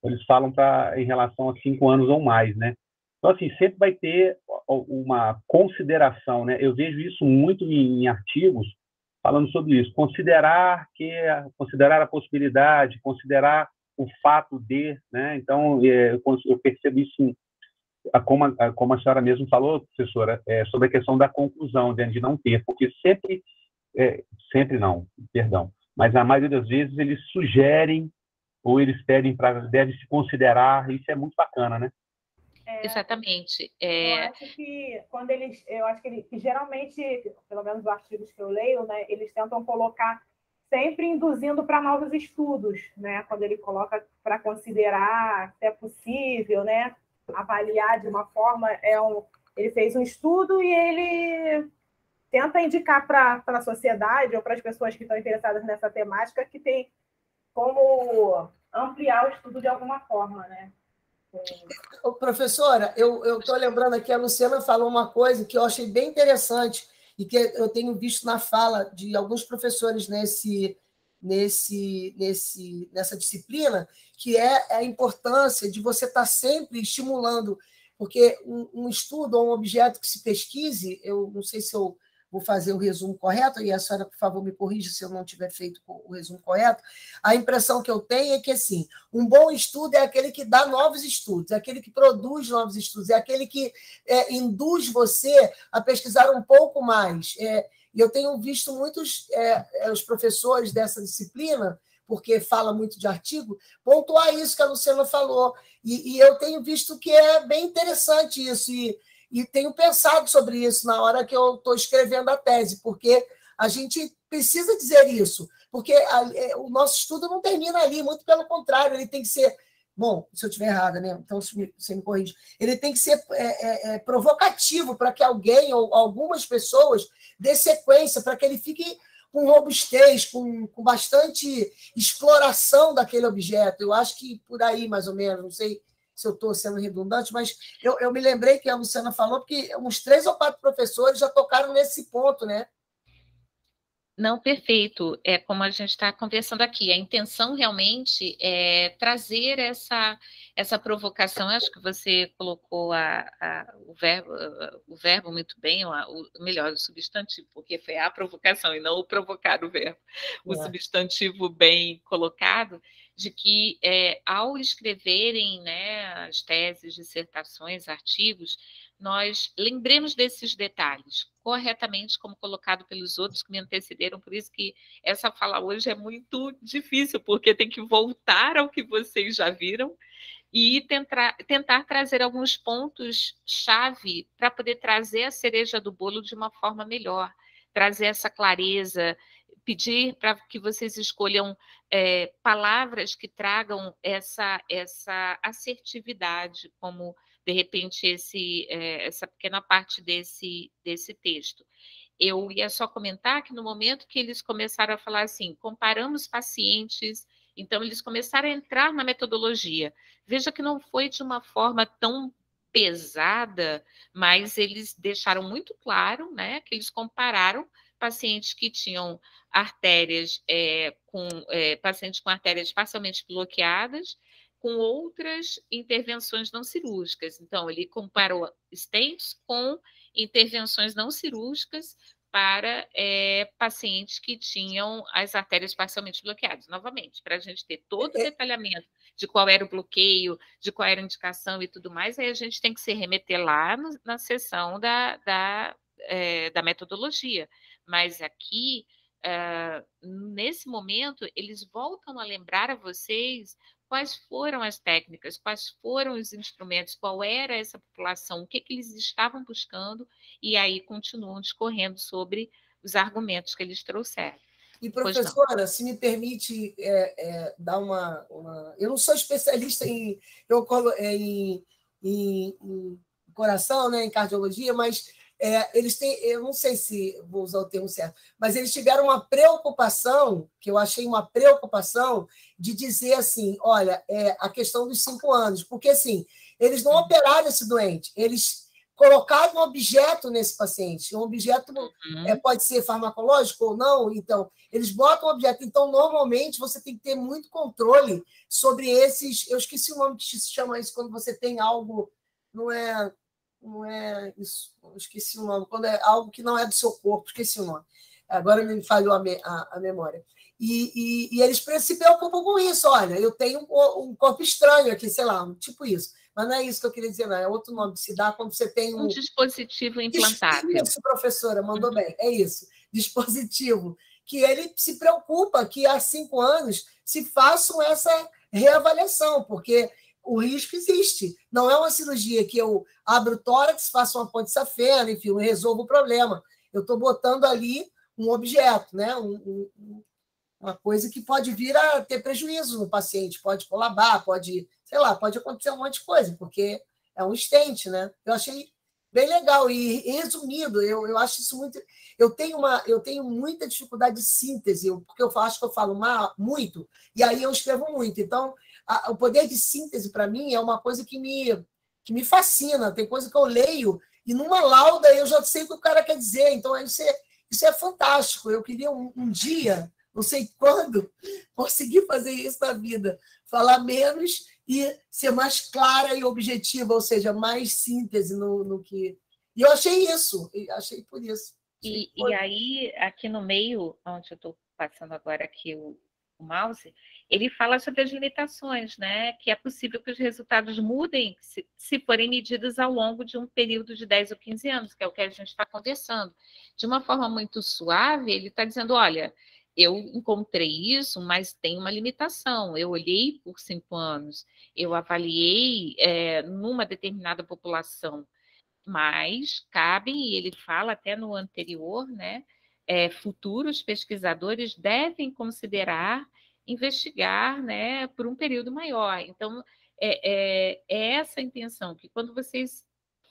Eles falam em relação a 5 anos ou mais, né? Então, assim, sempre vai ter uma consideração, né? Eu vejo isso muito em artigos falando sobre isso. Considerar a possibilidade, considerar o fato de, né? Então, eu percebo isso, como a senhora mesmo falou, professora, sobre a questão da conclusão, de não ter, porque sempre não, perdão, mas a maioria das vezes eles sugerem ou eles pedem deve se considerar, isso é muito bacana, né? Exatamente. Eu acho que quando que geralmente, pelo menos os artigos que eu leio, né, eles tentam colocar sempre induzindo para novos estudos, né? Quando ele coloca para considerar se é possível, né? Avaliar de uma forma, ele fez um estudo e ele tenta indicar para a sociedade ou para as pessoas que estão interessadas nessa temática que tem como ampliar o estudo de alguma forma, né? Professora, eu estou lembrando aqui, a Luciana falou uma coisa que eu achei bem interessante e que eu tenho visto na fala de alguns professores nessa disciplina, que é a importância de você estar sempre estimulando, porque um estudo ou um objeto que se pesquise, eu não sei se eu vou fazer o resumo correto, e a senhora, por favor, me corrija se eu não tiver feito o resumo correto. A impressão que eu tenho é que, assim, um bom estudo é aquele que dá novos estudos, é aquele que produz novos estudos, é aquele que induz você a pesquisar um pouco mais. E eu tenho visto muitos os professores dessa disciplina, porque fala muito de artigo, pontuar isso que a Luciana falou. E eu tenho visto que é bem interessante isso, e tenho pensado sobre isso na hora que eu estou escrevendo a tese, porque a gente precisa dizer isso, porque o nosso estudo não termina ali, muito pelo contrário, ele tem que ser... Bom, se eu estiver errada, né? Então você me corrige. Ele tem que ser provocativo para que alguém ou algumas pessoas dê sequência, para que ele fique com robustez, com bastante exploração daquele objeto. Eu acho que por aí, mais ou menos, não sei se eu estou sendo redundante, mas eu me lembrei que a Luciana falou, porque uns 3 ou 4 professores já tocaram nesse ponto, né? Não, perfeito. É como a gente está conversando aqui. A intenção realmente é trazer essa provocação. Acho que você colocou o verbo muito bem, melhor, o substantivo, porque foi a provocação e não o provocar o verbo. O substantivo bem colocado, de que ao escreverem, né, as teses, dissertações, artigos, nós lembremos desses detalhes corretamente, como colocado pelos outros que me antecederam, por isso que essa fala hoje é muito difícil, porque tem que voltar ao que vocês já viram e tentar trazer alguns pontos-chave para poder trazer a cereja do bolo de uma forma melhor, trazer essa clareza, pedir para que vocês escolham palavras que tragam essa assertividade, como de repente essa pequena parte desse texto. Eu ia só comentar que no momento que eles começaram a falar assim, comparamos pacientes, então eles começaram a entrar na metodologia. Veja que não foi de uma forma tão pesada, mas eles deixaram muito claro, né, que eles compararam pacientes que tinham artérias pacientes com artérias parcialmente bloqueadas com outras intervenções não cirúrgicas. Então, ele comparou stents com intervenções não cirúrgicas para pacientes que tinham as artérias parcialmente bloqueadas. Novamente, para a gente ter todo o detalhamento de qual era o bloqueio, de qual era a indicação e tudo mais, aí a gente tem que se remeter lá na seção da metodologia. Mas aqui, nesse momento, eles voltam a lembrar a vocês quais foram as técnicas, quais foram os instrumentos, qual era essa população, o que eles estavam buscando, e aí continuam discorrendo sobre os argumentos que eles trouxeram. E, professora, se me permite dar uma... Eu não sou especialista em coração, né, em cardiologia, mas eles têm, eu não sei se vou usar o termo certo, mas eles tiveram uma preocupação, que eu achei uma preocupação, de dizer assim, olha, a questão dos 5 anos, porque assim, eles não operaram esse doente, eles colocar um objeto nesse paciente. Um objeto pode ser farmacológico ou não, então, eles botam um objeto. Então, normalmente, você tem que ter muito controle sobre esses... Eu esqueci o nome que se chama isso, quando você tem algo... Não é isso, eu esqueci o nome. Quando é algo que não é do seu corpo, esqueci o nome. Agora me falhou a memória. E eles se preocupam com isso. Olha, eu tenho um corpo estranho aqui, sei lá, tipo isso. Mas não é isso que eu queria dizer, não. É outro nome que se dá quando você tem um dispositivo implantável. Isso, professora, mandou bem. É isso, dispositivo. Que ele se preocupa que há 5 anos se façam essa reavaliação, porque o risco existe. Não é uma cirurgia que eu abro o tórax, faço uma ponte safena, enfim, eu resolvo o problema. Eu estou botando ali um objeto, né? Uma coisa que pode vir a ter prejuízo no paciente, pode colabar, pode, sei lá, pode acontecer um monte de coisa, porque é um stent, né? Eu achei bem legal e resumido, eu acho isso muito... Eu tenho muita dificuldade de síntese, porque eu acho que eu falo muito, e aí eu escrevo muito. Então, o poder de síntese, para mim, é uma coisa que me fascina. Tem coisa que eu leio e numa lauda eu já sei o que o cara quer dizer. Então, isso é fantástico. Eu queria um dia, não sei quando, conseguir fazer isso na vida. Falar menos e ser mais clara e objetiva, ou seja, mais síntese no que... E eu achei isso, achei por isso. E aí, aqui no meio, onde eu estou passando agora aqui o mouse, ele fala sobre as limitações, né? Que é possível que os resultados mudem se forem medidos ao longo de um período de 10 ou 15 anos, que é o que a gente está conversando. De uma forma muito suave, ele está dizendo, olha, eu encontrei isso, mas tem uma limitação. Eu olhei por 5 anos, eu avaliei numa determinada população, mas cabem, e ele fala até no anterior, né? Futuros pesquisadores devem considerar investigar, né, por um período maior. Então, é essa a intenção, que quando vocês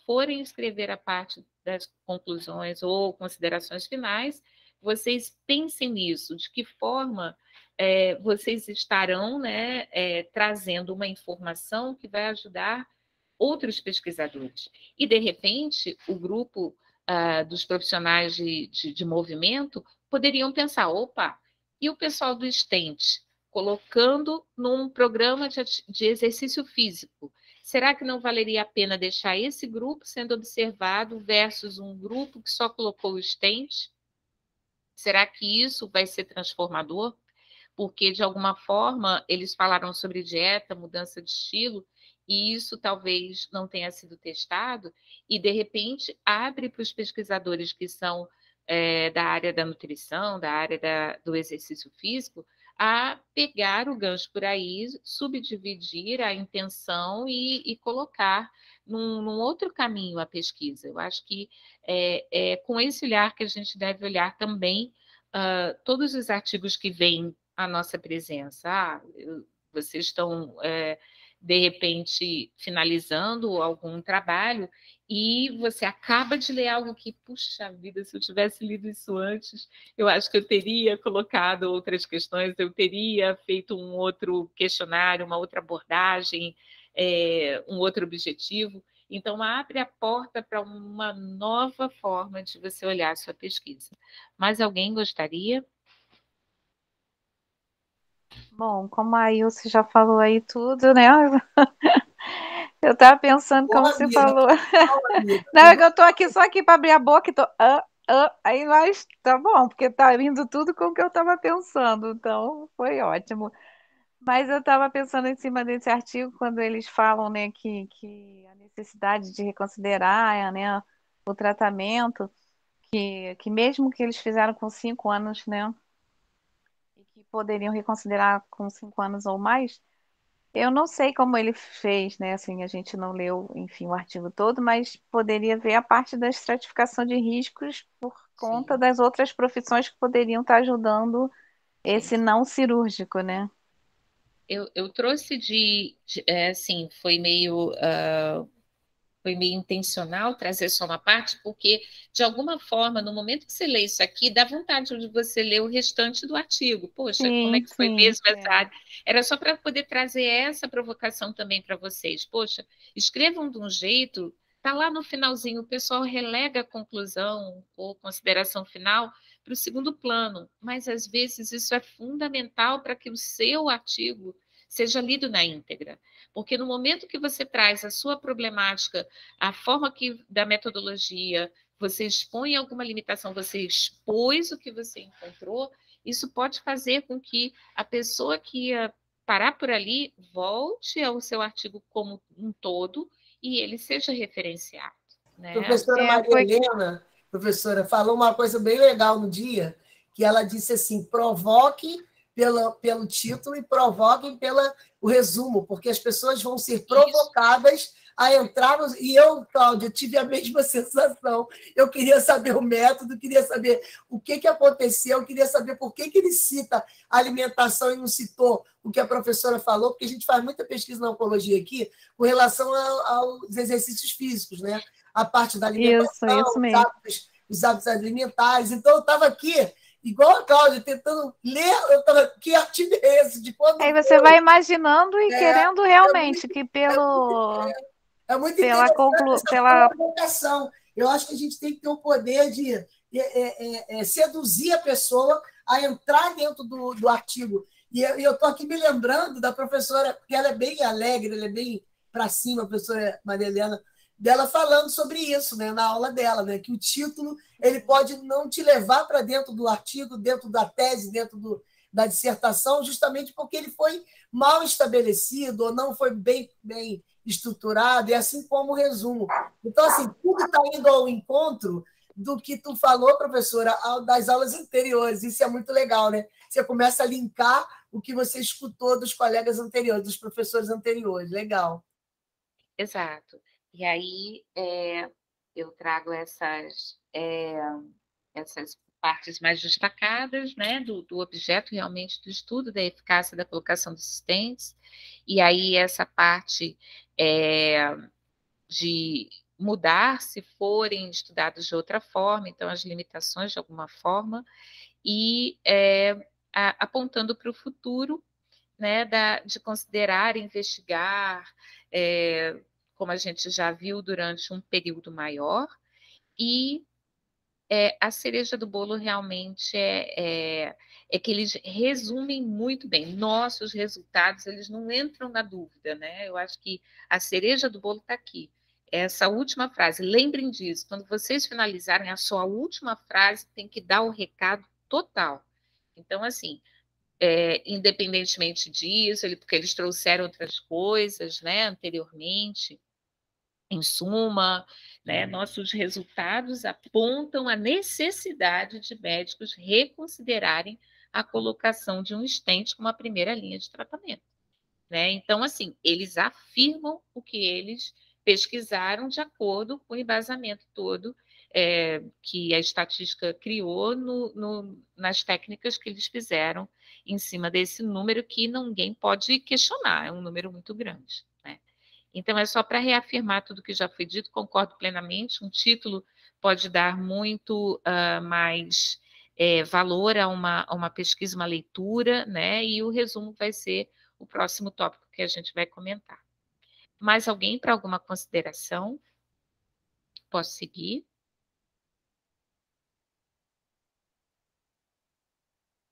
forem escrever a parte das conclusões ou considerações finais, vocês pensem nisso, de que forma vocês estarão, né, trazendo uma informação que vai ajudar outros pesquisadores. E, de repente, o grupo dos profissionais de movimento poderiam pensar, opa, e o pessoal do stent, colocando num programa de exercício físico, será que não valeria a pena deixar esse grupo sendo observado versus um grupo que só colocou o stent? Será que isso vai ser transformador? Porque, de alguma forma, eles falaram sobre dieta, mudança de estilo, e isso talvez não tenha sido testado, e, de repente, abre para os pesquisadores que são da área da nutrição, da área do exercício físico, a pegar o gancho por aí, subdividir a intenção e colocar num outro caminho a pesquisa. Eu acho que é com esse olhar que a gente deve olhar também todos os artigos que vêm à nossa presença. Vocês estão, de repente, finalizando algum trabalho e você acaba de ler algo que, puxa vida, se eu tivesse lido isso antes, eu acho que eu teria colocado outras questões, eu teria feito um outro questionário, uma outra abordagem, um outro objetivo. Então, abre a porta para uma nova forma de você olhar a sua pesquisa. Mais alguém gostaria? Bom, como a Ilse já falou aí tudo, né? Eu estava pensando como você falou. Não, é que eu estou aqui só aqui para abrir a boca e estou... aí, mas tá bom, porque está vindo tudo com o que eu estava pensando, então foi ótimo. Mas eu estava pensando em cima desse artigo, quando eles falam, né, que a necessidade de reconsiderar, né, o tratamento, que mesmo que eles fizeram com 5 anos, né, e que poderiam reconsiderar com 5 anos ou mais, eu não sei como ele fez, né, assim, a gente não leu, enfim, o artigo todo, mas poderia ver a parte da estratificação de riscos por conta das outras profissões que poderiam estar ajudando esse não cirúrgico, né? Eu trouxe assim, foi meio intencional trazer só uma parte, porque, de alguma forma, no momento que você lê isso aqui, dá vontade de você ler o restante do artigo. Poxa, como é que foi mesmo essa área? Era só para poder trazer essa provocação também para vocês. Poxa, escrevam de um jeito está lá no finalzinho, o pessoal relega a conclusão ou consideração final para o segundo plano, mas às vezes isso é fundamental para que o seu artigo seja lido na íntegra, porque no momento que você traz a sua problemática, a forma da metodologia, você expõe alguma limitação, você expôs o que você encontrou, isso pode fazer com que a pessoa que ia parar por ali volte ao seu artigo como um todo e ele seja referenciado. Né? Professora Maria Helena, professora, falou uma coisa bem legal no dia, que ela disse assim, provoque pelo título e provoquem pelo resumo, porque as pessoas vão ser provocadas a entrar... E eu, Cláudia, tive a mesma sensação. Eu queria saber o método, queria saber o que aconteceu, queria saber por que ele cita a alimentação e não citou o que a professora falou, porque a gente faz muita pesquisa na oncologia aqui com relação aos exercícios físicos, né? A parte da alimentação, isso mesmo. Os hábitos alimentares. Então, eu estava aqui, igual a Cláudia, tentando ler, eu estava, que artigo é esse? De quando aí você vai imaginando e querendo realmente que pela provocação. Eu acho que a gente tem que ter o poder de seduzir a pessoa a entrar dentro do artigo. E eu estou aqui me lembrando da professora, porque ela é bem alegre, ela é bem para cima, a professora Maria Helena, dela falando sobre isso, né, na aula dela, né, que o título ele pode não te levar para dentro do artigo, dentro da tese, dentro da dissertação, justamente porque ele foi mal estabelecido ou não foi bem estruturado, e assim como o resumo. Então, assim, tudo está indo ao encontro do que tu falou, professora, das aulas anteriores. Isso é muito legal, né? Você começa a linkar o que você escutou dos colegas anteriores, dos professores anteriores. Legal. Exato. E aí eu trago essas partes mais destacadas, né, do objeto realmente do estudo, da eficácia da colocação dos assistentes, e aí essa parte de mudar se forem estudados de outra forma, então as limitações de alguma forma, e apontando para o futuro, né, de considerar, investigar, como a gente já viu durante um período maior, e a cereja do bolo realmente é que eles resumem muito bem. Nossos resultados, eles não entram na dúvida, né? Eu acho que a cereja do bolo está aqui. Essa última frase, lembrem disso, quando vocês finalizarem a sua última frase, tem que dar o recado total. Então, assim, independentemente disso, porque eles trouxeram outras coisas, né, anteriormente, em suma, né, nossos resultados apontam a necessidade de médicos reconsiderarem a colocação de um stent como a primeira linha de tratamento. Né? Então, assim, eles afirmam o que eles pesquisaram de acordo com o embasamento todo que a estatística criou nas técnicas que eles fizeram em cima desse número que ninguém pode questionar, é um número muito grande. Né? Então, é só para reafirmar tudo que já foi dito, concordo plenamente, um título pode dar muito mais valor a uma pesquisa, uma leitura, né? E o resumo vai ser o próximo tópico que a gente vai comentar. Mais alguém para alguma consideração? Posso seguir?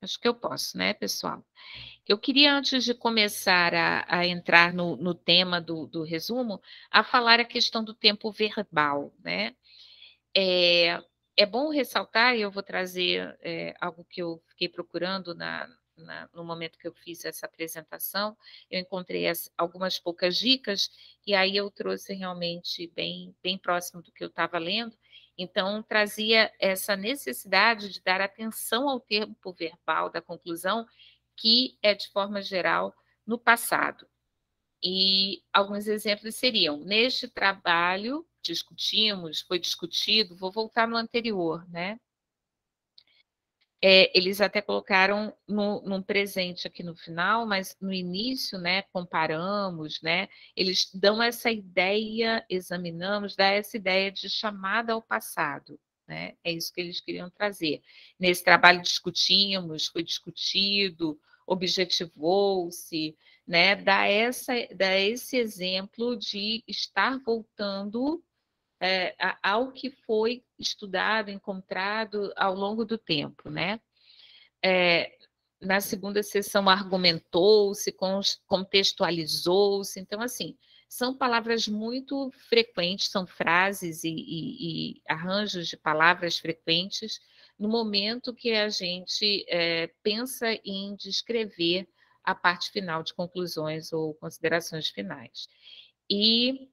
Acho que eu posso, né, pessoal? Eu queria, antes de começar a entrar no tema do resumo, a falar a questão do tempo verbal, né? É bom ressaltar, e eu vou trazer algo que eu fiquei procurando no momento que eu fiz essa apresentação, eu encontrei algumas poucas dicas, e aí eu trouxe realmente bem próximo do que eu estava lendo, então trazia essa necessidade de dar atenção ao tempo verbal da conclusão, que é, de forma geral, no passado. E alguns exemplos seriam, neste trabalho, foi discutido, vou voltar no anterior, né? Eles até colocaram num presente aqui no final, mas no início, né, comparamos, né, eles dão essa ideia, examinamos, dá essa ideia de chamada ao passado, né, é isso que eles queriam trazer. Nesse trabalho discutimos, foi discutido, objetivou-se, né, dá esse exemplo de estar voltando ao que foi estudado, encontrado ao longo do tempo, né? Na segunda sessão argumentou-se, contextualizou-se, então, assim, são palavras muito frequentes, são frases e arranjos de palavras frequentes no momento que a gente pensa em descrever a parte final de conclusões ou considerações finais. E,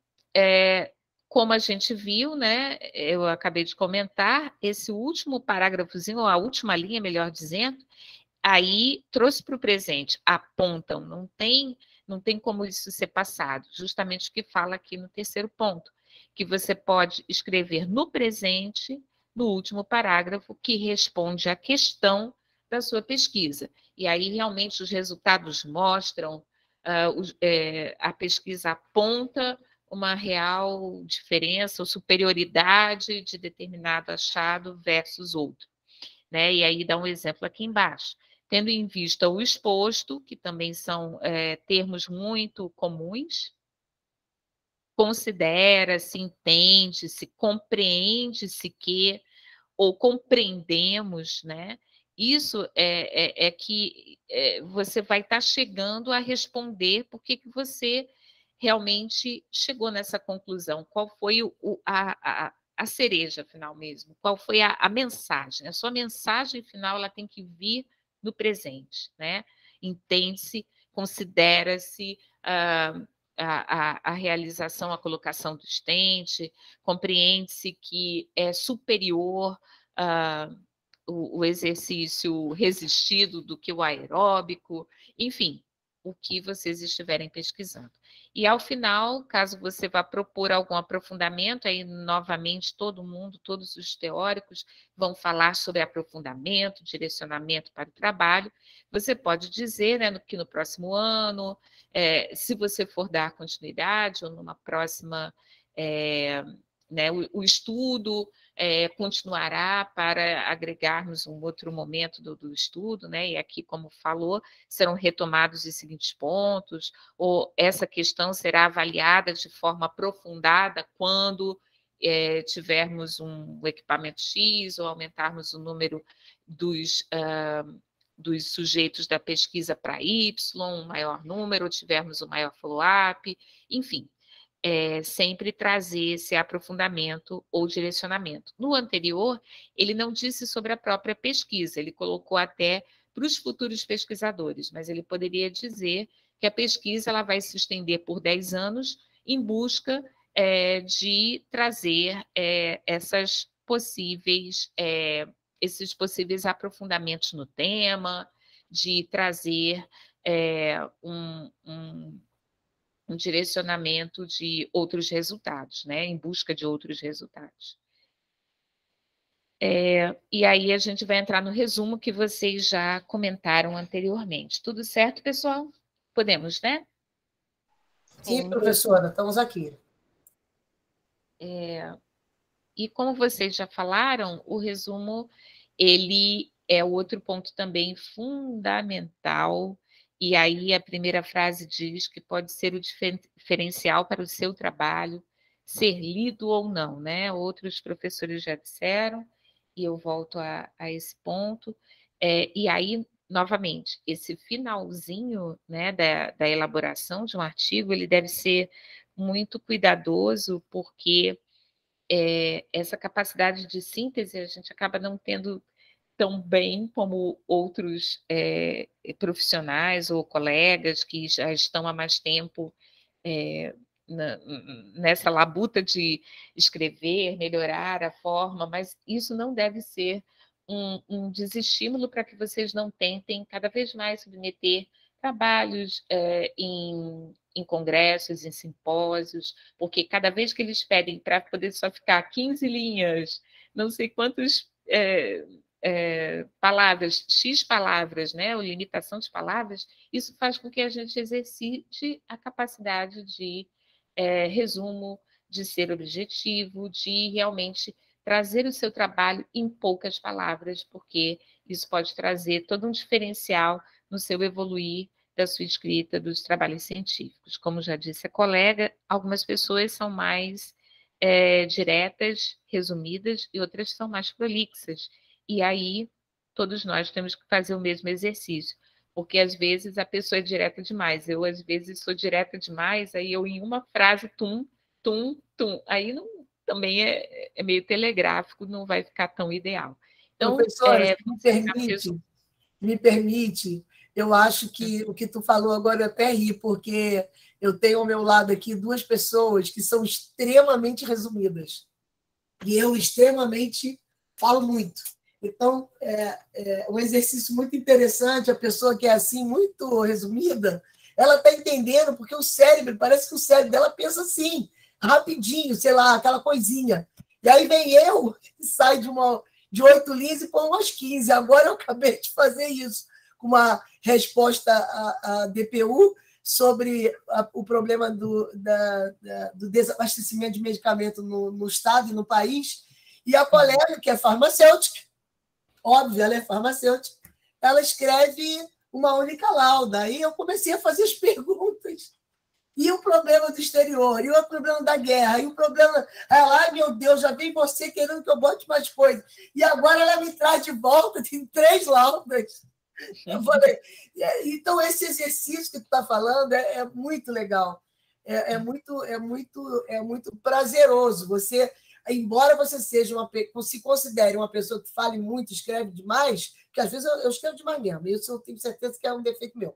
como a gente viu, né, eu acabei de comentar, esse último parágrafozinho, ou a última linha, melhor dizendo, aí trouxe para o presente, apontam, não tem como isso ser passado, justamente o que fala aqui no terceiro ponto, que você pode escrever no presente, no último parágrafo, que responde à questão da sua pesquisa. E aí, realmente, os resultados mostram, a pesquisa aponta uma real diferença ou superioridade de determinado achado versus outro, né? E aí dá um exemplo aqui embaixo. Tendo em vista o exposto, que também são termos muito comuns, considera-se, entende-se, compreende-se que, ou compreendemos, né? Isso é que você vai estar chegando a responder por que você realmente chegou nessa conclusão, qual foi a cereja final mesmo, qual foi a mensagem. A sua mensagem final ela tem que vir no presente, né? Entende-se, considera-se a realização, a colocação do estente, compreende-se que é superior o exercício resistido do que o aeróbico, enfim, o que vocês estiverem pesquisando. E, ao final, caso você vá propor algum aprofundamento, aí, novamente, todo mundo, todos os teóricos vão falar sobre aprofundamento, direcionamento para o trabalho. Você pode dizer, né, que no próximo ano, se você for dar continuidade, ou numa próxima... né, o estudo continuará para agregarmos um outro momento do estudo, né? E aqui, como falou, serão retomados os seguintes pontos, ou essa questão será avaliada de forma aprofundada quando tivermos um equipamento X, ou aumentarmos o número dos sujeitos da pesquisa para Y, um maior número, ou tivermos um maior follow-up, enfim. Sempre trazer esse aprofundamento ou direcionamento. No anterior, ele não disse sobre a própria pesquisa, ele colocou até para os futuros pesquisadores, mas ele poderia dizer que a pesquisa ela vai se estender por 10 anos em busca de trazer esses possíveis aprofundamentos no tema, de trazer um direcionamento de outros resultados, né? Em busca de outros resultados. E aí a gente vai entrar no resumo que vocês já comentaram anteriormente. Tudo certo, pessoal? Podemos, né? Sim, professora, estamos aqui. E como vocês já falaram, o resumo ele é outro ponto também fundamental. E aí a primeira frase diz que pode ser o diferencial para o seu trabalho, ser lido ou não, né? Outros professores já disseram, e eu volto a esse ponto. E aí, novamente, esse finalzinho, né, da elaboração de um artigo, ele deve ser muito cuidadoso, porque essa capacidade de síntese a gente acaba não tendo tão bem como outros profissionais ou colegas que já estão há mais tempo nessa labuta de escrever, melhorar a forma, mas isso não deve ser um desestímulo para que vocês não tentem cada vez mais submeter trabalhos em congressos, em simpósios, porque cada vez que eles pedem para poder só ficar 15 linhas, não sei quantos palavras, X palavras, né, ou limitação de palavras, isso faz com que a gente exercite a capacidade de resumo, de ser objetivo, de realmente trazer o seu trabalho em poucas palavras, porque isso pode trazer todo um diferencial no seu evoluir da sua escrita, dos trabalhos científicos. Como já disse a colega, algumas pessoas são mais diretas, resumidas, e outras são mais prolixas. E aí, todos nós temos que fazer o mesmo exercício, porque às vezes a pessoa é direta demais. Eu, às vezes, sou direta demais, aí eu, em uma frase, tum, tum, tum. Aí não, também é meio telegráfico, não vai ficar tão ideal. Então, professora, me permite, eu acho que o que tu falou agora eu até ri, porque eu tenho ao meu lado aqui duas pessoas que são extremamente resumidas. E eu extremamente falo muito. Então, é um exercício muito interessante. A pessoa que é assim, muito resumida, ela está entendendo, porque o cérebro, parece que o cérebro dela pensa assim, rapidinho, sei lá, aquela coisinha. E aí vem eu, que sai de 8 linhas e põe umas 15. Agora eu acabei de fazer isso, com uma resposta à DPU sobre o problema do desabastecimento de medicamento no Estado e no país. E a colega, que é farmacêutica, óbvio, ela é farmacêutica, ela escreve uma única lauda. Aí eu comecei a fazer as perguntas. E o problema do exterior, e o problema da guerra, e o problema... Ai, meu Deus, já vem você querendo que eu bote mais coisas. E agora ela me traz de volta, tem 3 laudas. Eu falei, então, esse exercício que tu está falando é muito legal. É muito prazeroso. Você, embora você seja se considere uma pessoa que fale muito, escreve demais, que às vezes eu escrevo demais mesmo, isso eu tenho certeza que é um defeito meu.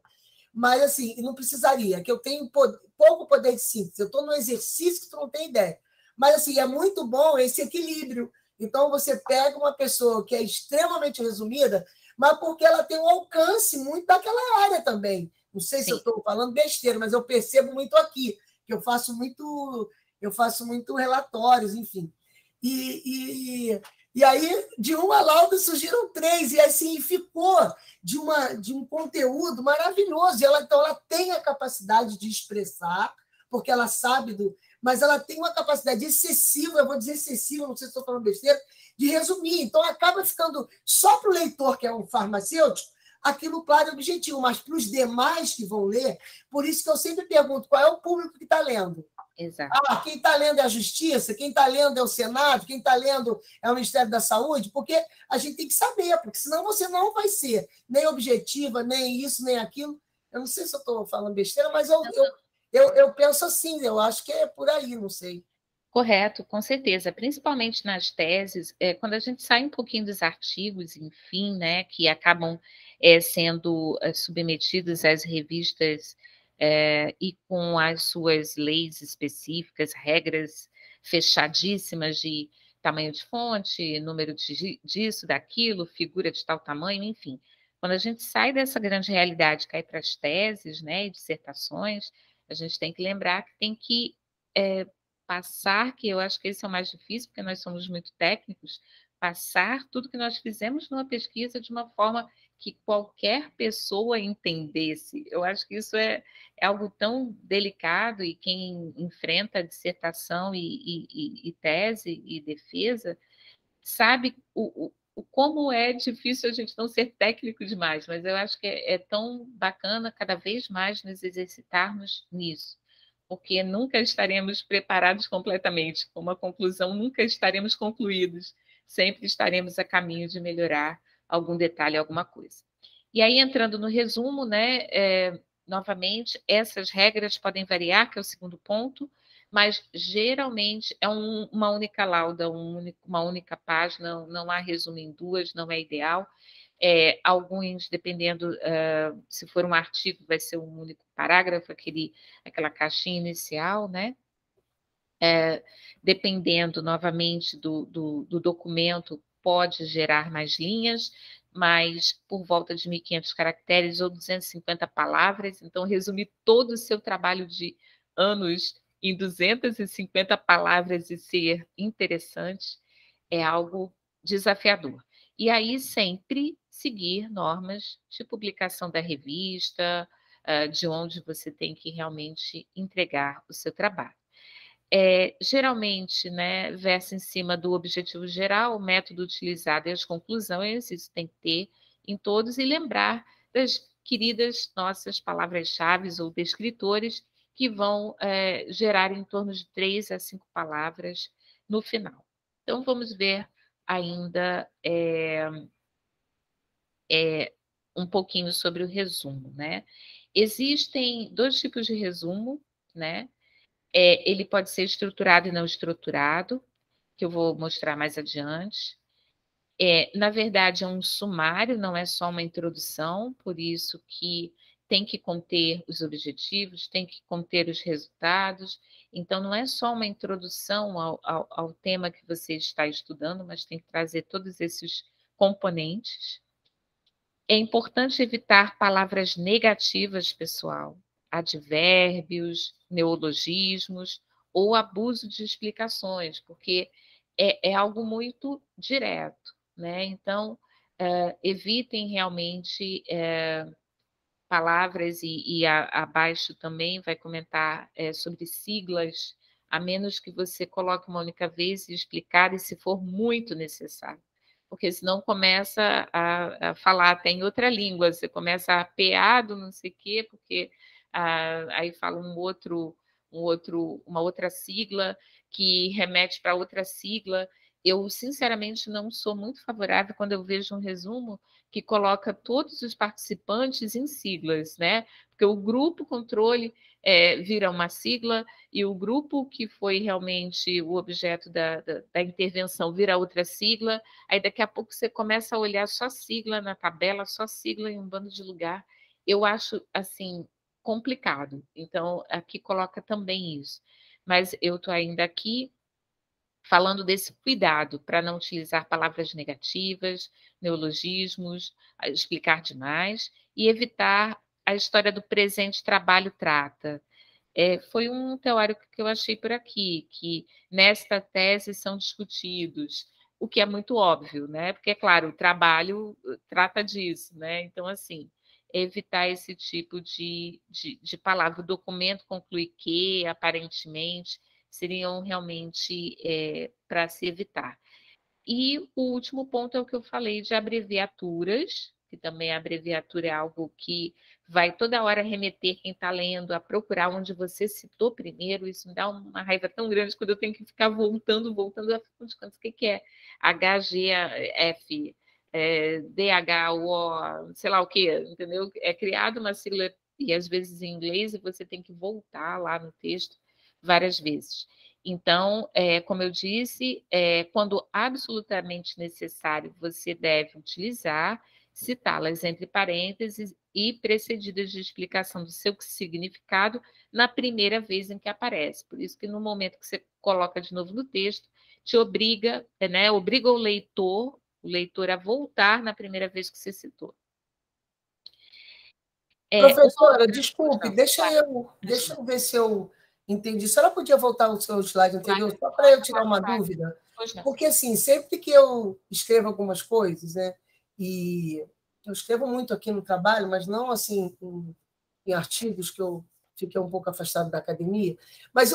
Mas, assim, não precisaria, que eu tenho pouco poder de síntese. Eu estou num exercício que tu não tem ideia. Mas, assim, é muito bom esse equilíbrio. Então, você pega uma pessoa que é extremamente resumida, mas porque ela tem um alcance muito daquela área também. Não sei se eu estou falando besteira, mas eu percebo muito aqui, que eu faço muito relatórios, enfim. E aí, de uma lauda surgiram 3, e assim ficou de um conteúdo maravilhoso. Então, ela tem a capacidade de expressar, porque ela sabe mas ela tem uma capacidade excessiva, eu vou dizer excessiva, não sei se estou falando besteira, de resumir. Então, acaba ficando só para o leitor, que é um farmacêutico, aquilo claro e objetivo, mas para os demais que vão ler, por isso que eu sempre pergunto qual é o público que está lendo. Exato. Quem está lendo é a Justiça, quem está lendo é o Senado, quem está lendo é o Ministério da Saúde, porque a gente tem que saber, porque senão você não vai ser nem objetiva, nem isso, nem aquilo. Eu não sei se eu estou falando besteira, mas eu penso assim, eu acho que é por aí, não sei. Correto, com certeza, principalmente nas teses, quando a gente sai um pouquinho dos artigos, enfim, né, que acabam sendo submetidos às revistas e com as suas leis específicas, regras fechadíssimas de tamanho de fonte, número disso, daquilo, figura de tal tamanho, enfim. Quando a gente sai dessa grande realidade, cai para as teses, né, e dissertações, a gente tem que lembrar que tem que passar, que eu acho que esse é o mais difícil, porque nós somos muito técnicos, passar tudo que nós fizemos numa pesquisa de uma forma que qualquer pessoa entendesse. Eu acho que isso é algo tão delicado, e quem enfrenta dissertação e tese e defesa sabe como é difícil a gente não ser técnico demais, mas eu acho que é tão bacana cada vez mais nos exercitarmos nisso, porque nunca estaremos preparados completamente, com uma conclusão, nunca estaremos concluídos, sempre estaremos a caminho de melhorar algum detalhe, alguma coisa. E aí, entrando no resumo, né, novamente, essas regras podem variar, que é o segundo ponto, mas geralmente é uma única lauda, uma única página, não há resumo em 2, não é ideal. Alguns, dependendo, se for um artigo, vai ser um único parágrafo, aquela caixinha inicial, né? Dependendo, novamente, do documento, pode gerar mais linhas, mas por volta de 1.500 caracteres ou 250 palavras. Então, resumir todo o seu trabalho de anos em 250 palavras e ser interessante é algo desafiador. E aí, sempre seguir normas de publicação da revista, de onde você tem que realmente entregar o seu trabalho. Geralmente, né, versa em cima do objetivo geral, o método utilizado e as conclusões, isso tem que ter em todos, e lembrar das queridas nossas palavras-chave ou descritores, que vão gerar em torno de 3 a 5 palavras no final. Então, vamos ver ainda um pouquinho sobre o resumo, né? Existem 2 tipos de resumo, né? Ele pode ser estruturado e não estruturado, que eu vou mostrar mais adiante. Na verdade, é um sumário, não é só uma introdução, por isso que tem que conter os objetivos, tem que conter os resultados. Então, não é só uma introdução ao tema que você está estudando, mas tem que trazer todos esses componentes. É importante evitar palavras negativas, pessoal, advérbios, neologismos ou abuso de explicações, porque é algo muito direto, né? Então, evitem realmente palavras, e abaixo também vai comentar sobre siglas, a menos que você coloque uma única vez e explicar, e se for muito necessário. Porque senão começa a falar até em outra língua, você começa a apeado, não sei o quê, porque aí fala uma outra sigla que remete para outra sigla. Eu, sinceramente, não sou muito favorável quando eu vejo um resumo que coloca todos os participantes em siglas, né? Porque o grupo controle vira uma sigla e o grupo que foi realmente o objeto da intervenção vira outra sigla, aí daqui a pouco você começa a olhar só sigla na tabela, só sigla em um bando de lugar. Eu acho, assim, complicado. Então, aqui coloca também isso. Mas eu estou ainda aqui falando desse cuidado para não utilizar palavras negativas, neologismos, explicar demais e evitar a história do presente trabalho trata. Foi um teórico que eu achei por aqui, que nesta tese são discutidos, o que é muito óbvio, né? Porque, é claro, o trabalho trata disso, né? Então, assim, evitar esse tipo de palavra. O documento conclui que, aparentemente, seriam realmente para se evitar. E o último ponto é o que eu falei de abreviaturas, que também a abreviatura é algo que vai toda hora remeter quem está lendo a procurar onde você citou primeiro. Isso me dá uma raiva tão grande quando eu tenho que ficar voltando, o que é HGF, DHO, sei lá o que, entendeu? É criada uma sigla, e às vezes em inglês, e você tem que voltar lá no texto várias vezes. Então, como eu disse, quando absolutamente necessário, você deve utilizar, citá-las entre parênteses e precedidas de explicação do seu significado na primeira vez em que aparece. Por isso que no momento que você coloca de novo no texto, te obriga, né, obriga o leitor a voltar na primeira vez que você citou. Professora, desculpe, deixa eu ver se eu entendi. A senhora podia voltar ao seu slide anterior, só para eu tirar uma dúvida? Porque, assim, sempre que eu escrevo algumas coisas, né, e eu escrevo muito aqui no trabalho, mas não, assim, em artigos que eu fiquei um pouco afastado da academia, mas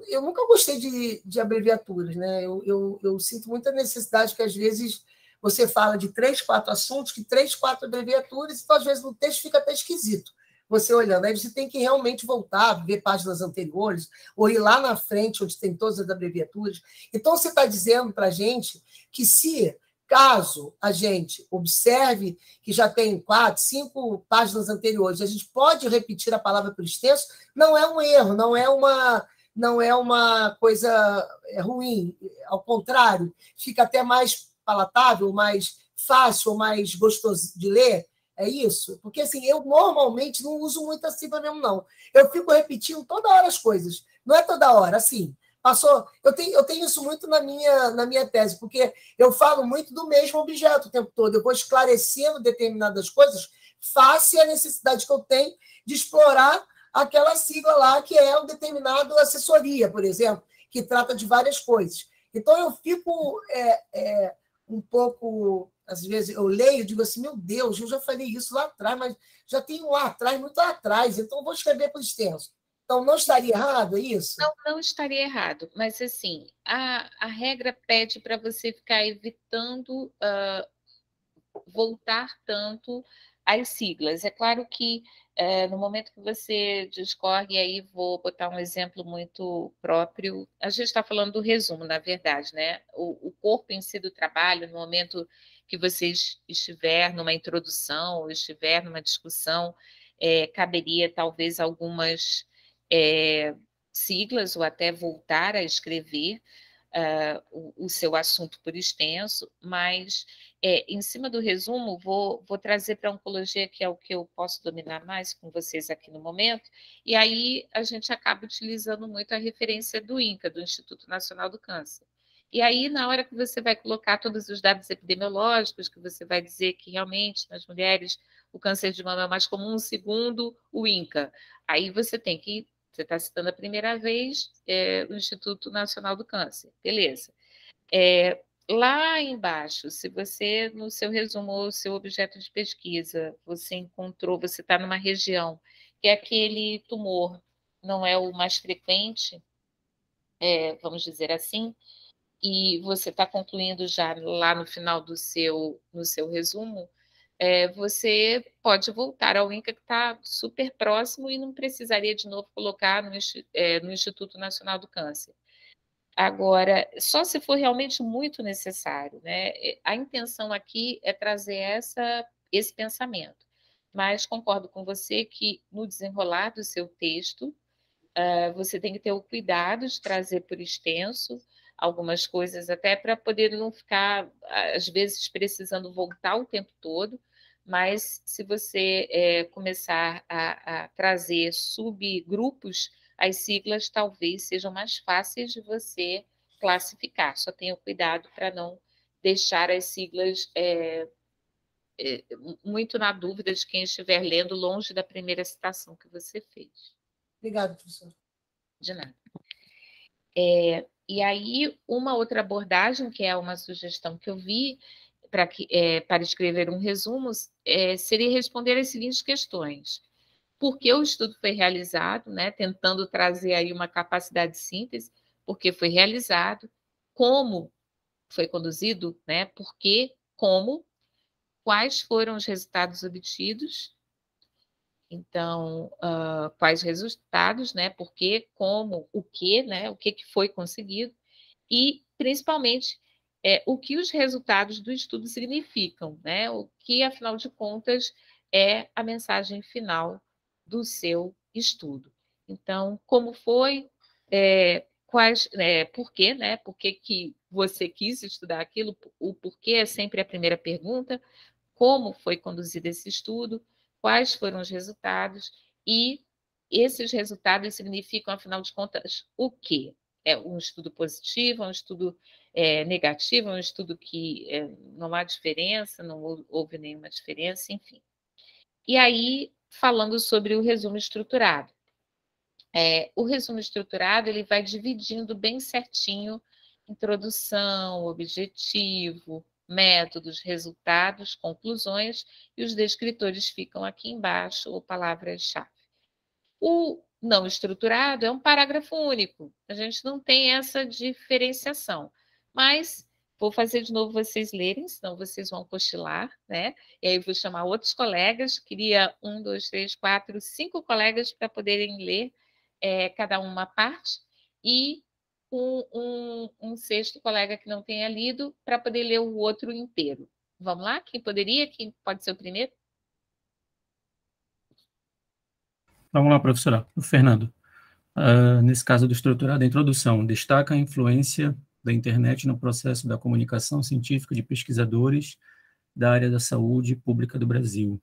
eu nunca gostei de abreviaturas, né? Eu sinto muita necessidade que, às vezes, você fala de 3, 4 assuntos, que 3, 4 abreviaturas, então, às vezes, no texto fica até esquisito você olhando. Aí você tem que realmente voltar, ver páginas anteriores, ou ir lá na frente, onde tem todas as abreviaturas. Então, você está dizendo para a gente que, caso a gente observe que já tem 4, 5 páginas anteriores, a gente pode repetir a palavra por extenso, não é um erro, não é uma coisa ruim. Ao contrário, fica até mais palatável, mais fácil, mais gostoso de ler. É isso? Porque, assim, eu normalmente não uso muito a sigla mesmo, não. Eu fico repetindo toda hora as coisas. Não é toda hora, assim. Passou. Eu tenho isso muito na minha tese, porque eu falo muito do mesmo objeto o tempo todo. Eu vou esclarecendo determinadas coisas face à necessidade que eu tenho de explorar aquela sigla lá, que é um determinado assessoria, por exemplo, que trata de várias coisas. Então, eu fico um pouco... Às vezes eu leio e digo assim, meu Deus, eu já falei isso lá atrás, mas já tenho lá atrás, muito lá atrás, então vou escrever por extenso. Então, não estaria errado isso? Não estaria errado, mas, assim, a regra pede para você ficar evitando voltar tanto as siglas. É claro que no momento que você discorre, aí vou botar um exemplo muito próprio, a gente está falando do resumo, na verdade, né? O corpo em si do trabalho, no momento que você estiver numa introdução ou estiver numa discussão, caberia talvez algumas siglas ou até voltar a escrever o seu assunto por extenso, mas em cima do resumo, vou trazer para a oncologia, que é o que eu posso dominar mais com vocês aqui no momento, e aí a gente acaba utilizando muito a referência do INCA, do Instituto Nacional do Câncer. E aí, na hora que você vai colocar todos os dados epidemiológicos, que você vai dizer que realmente nas mulheres o câncer de mama é mais comum, segundo o INCA, aí você está citando a primeira vez o Instituto Nacional do Câncer, beleza. Lá embaixo, se você, no seu resumo ou seu objeto de pesquisa, você encontrou, você está numa região que aquele tumor não é o mais frequente, vamos dizer assim, e você está concluindo já lá no final no seu resumo, você pode voltar ao INCA, que está super próximo e não precisaria de novo colocar no Instituto Nacional do Câncer. Agora, só se for realmente muito necessário, né? A intenção aqui é trazer esse pensamento, mas concordo com você que no desenrolar do seu texto, você tem que ter o cuidado de trazer por extenso algumas coisas, até para poder não ficar, às vezes, precisando voltar o tempo todo, mas se você começar a trazer subgrupos, as siglas talvez sejam mais fáceis de você classificar. Só tenha cuidado para não deixar as siglas muito na dúvida de quem estiver lendo, longe da primeira citação que você fez. Obrigada, professora. De nada. E aí, uma outra abordagem, que é uma sugestão que eu vi para escrever um resumo, seria responder as seguintes questões. Por que o estudo foi realizado, né, tentando trazer aí uma capacidade de síntese, porque foi realizado, como foi conduzido, né, por quê, como, quais foram os resultados obtidos, então, quais resultados, né, por quê, como, o que, né, o que foi conseguido, e, principalmente, o que os resultados do estudo significam, né, o que, afinal de contas, é a mensagem final do seu estudo. Então, como foi, por quê, né, por que você quis estudar aquilo, o porquê é sempre a primeira pergunta, como foi conduzido esse estudo, quais foram os resultados, e esses resultados significam, afinal de contas, o quê? É um estudo positivo, é um estudo negativo, é um estudo que não há diferença, não houve nenhuma diferença, enfim. E aí, falando sobre o resumo estruturado. O resumo estruturado, ele vai dividindo bem certinho introdução, objetivo, métodos, resultados, conclusões, e os descritores ficam aqui embaixo, ou palavras-chave. O não estruturado é um parágrafo único, a gente não tem essa diferenciação, mas vou fazer de novo vocês lerem, senão vocês vão cochilar, né? E aí vou chamar outros colegas, queria 1, 2, 3, 4, 5 colegas para poderem ler cada uma parte, e um sexto colega que não tenha lido para poder ler o outro inteiro. Vamos lá? Quem poderia? Quem pode ser o primeiro? Vamos lá, professora. O Fernando. Nesse caso do estruturado, a introdução destaca a influência da internet no processo da comunicação científica de pesquisadores da área da saúde pública do Brasil.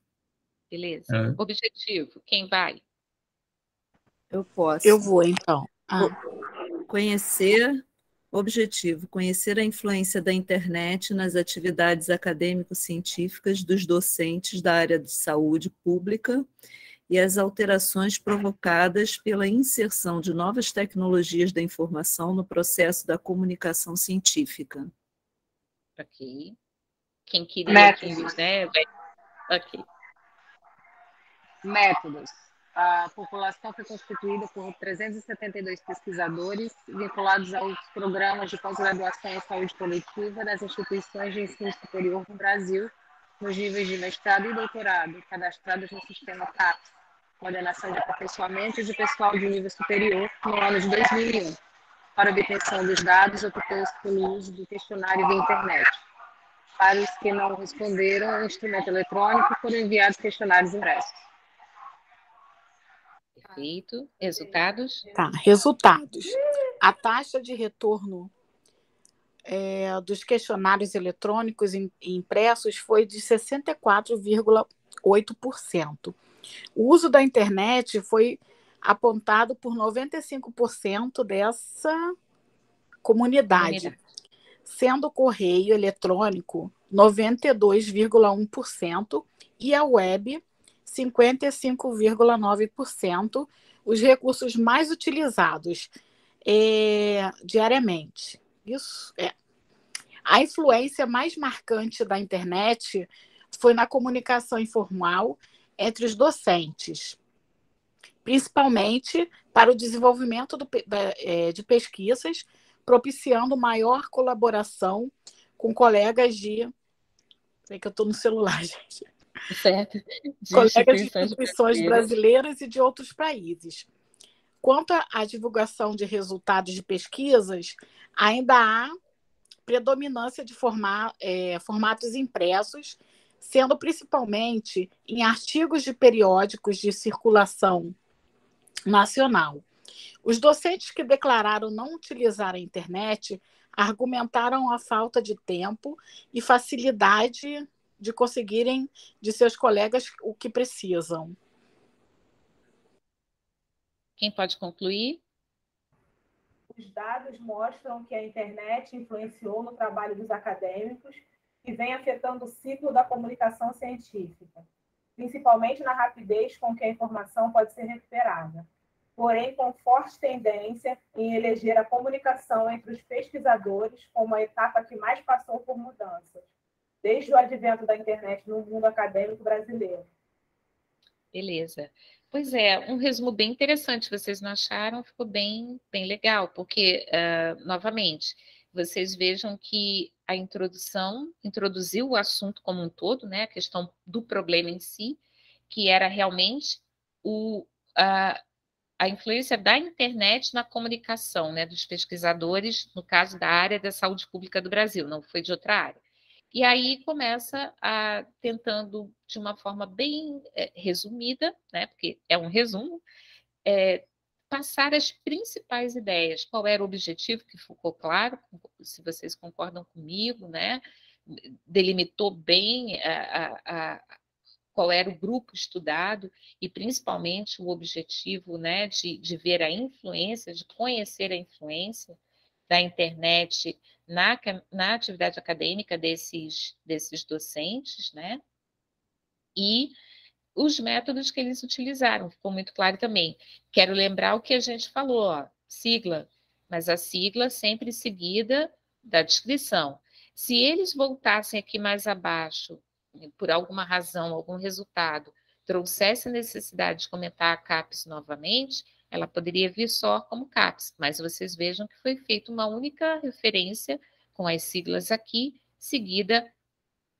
Beleza. Objetivo, quem vai? Eu posso. Eu vou, então. Objetivo, conhecer a influência da internet nas atividades acadêmico-científicas dos docentes da área de saúde pública e as alterações provocadas pela inserção de novas tecnologias da informação no processo da comunicação científica. Ok. Quem queria, né? Ok. Métodos. A população foi constituída por 372 pesquisadores vinculados aos programas de pós-graduação em saúde coletiva das instituições de ensino superior no Brasil nos níveis de mestrado e doutorado cadastrados no sistema CAPES, Coordenação de Aperfeiçoamento de Pessoal de Nível Superior, no ano de 2001, para obtenção dos dados obtidos pelo uso do questionário via internet. Para os que não responderam ao instrumento eletrônico, foram enviados questionários impressos. Perfeito. Resultados? Tá, resultados. A taxa de retorno dos questionários eletrônicos impressos foi de 64,8%. O uso da internet foi apontado por 95% dessa comunidade, sendo o correio eletrônico 92,1% e a web 55,9%, os recursos mais utilizados diariamente. Isso é. A influência mais marcante da internet foi na comunicação informal entre os docentes, principalmente para o desenvolvimento de pesquisas, propiciando maior colaboração com colegas de... Sei que eu estou no celular, gente. Certo. Colegas de instituições brasileiras e de outros países. Quanto à divulgação de resultados de pesquisas, ainda há predominância de formatos impressos, sendo principalmente em artigos de periódicos de circulação nacional. Os docentes que declararam não utilizar a internet argumentaram a falta de tempo e facilidade de conseguirem de seus colegas o que precisam. Quem pode concluir? Os dados mostram que a internet influenciou no trabalho dos acadêmicos e vem afetando o ciclo da comunicação científica, principalmente na rapidez com que a informação pode ser recuperada, porém com forte tendência em eleger a comunicação entre os pesquisadores como a etapa que mais passou por mudanças, desde o advento da internet no mundo acadêmico brasileiro. Beleza. Pois é, um resumo bem interessante, vocês não acharam? Ficou bem legal, porque, novamente, vocês vejam que a introdução introduziu o assunto como um todo, né, a questão do problema em si, que era realmente a influência da internet na comunicação, né, dos pesquisadores, no caso da área da saúde pública do Brasil, não foi de outra área. E aí começa tentando, de uma forma bem resumida, né, porque é um resumo, passar as principais ideias. Qual era o objetivo, que ficou claro, se vocês concordam comigo, né? Delimitou bem qual era o grupo estudado e, principalmente, o objetivo, né, de ver a influência, de conhecer a influência da internet na atividade acadêmica desses docentes, né? E os métodos que eles utilizaram, ficou muito claro também. Quero lembrar o que a gente falou, ó, sigla, mas a sigla sempre seguida da descrição. Se eles voltassem aqui mais abaixo, por alguma razão, algum resultado, trouxesse a necessidade de comentar a CAPES novamente, ela poderia vir só como CAPES, mas vocês vejam que foi feita uma única referência com as siglas aqui, seguida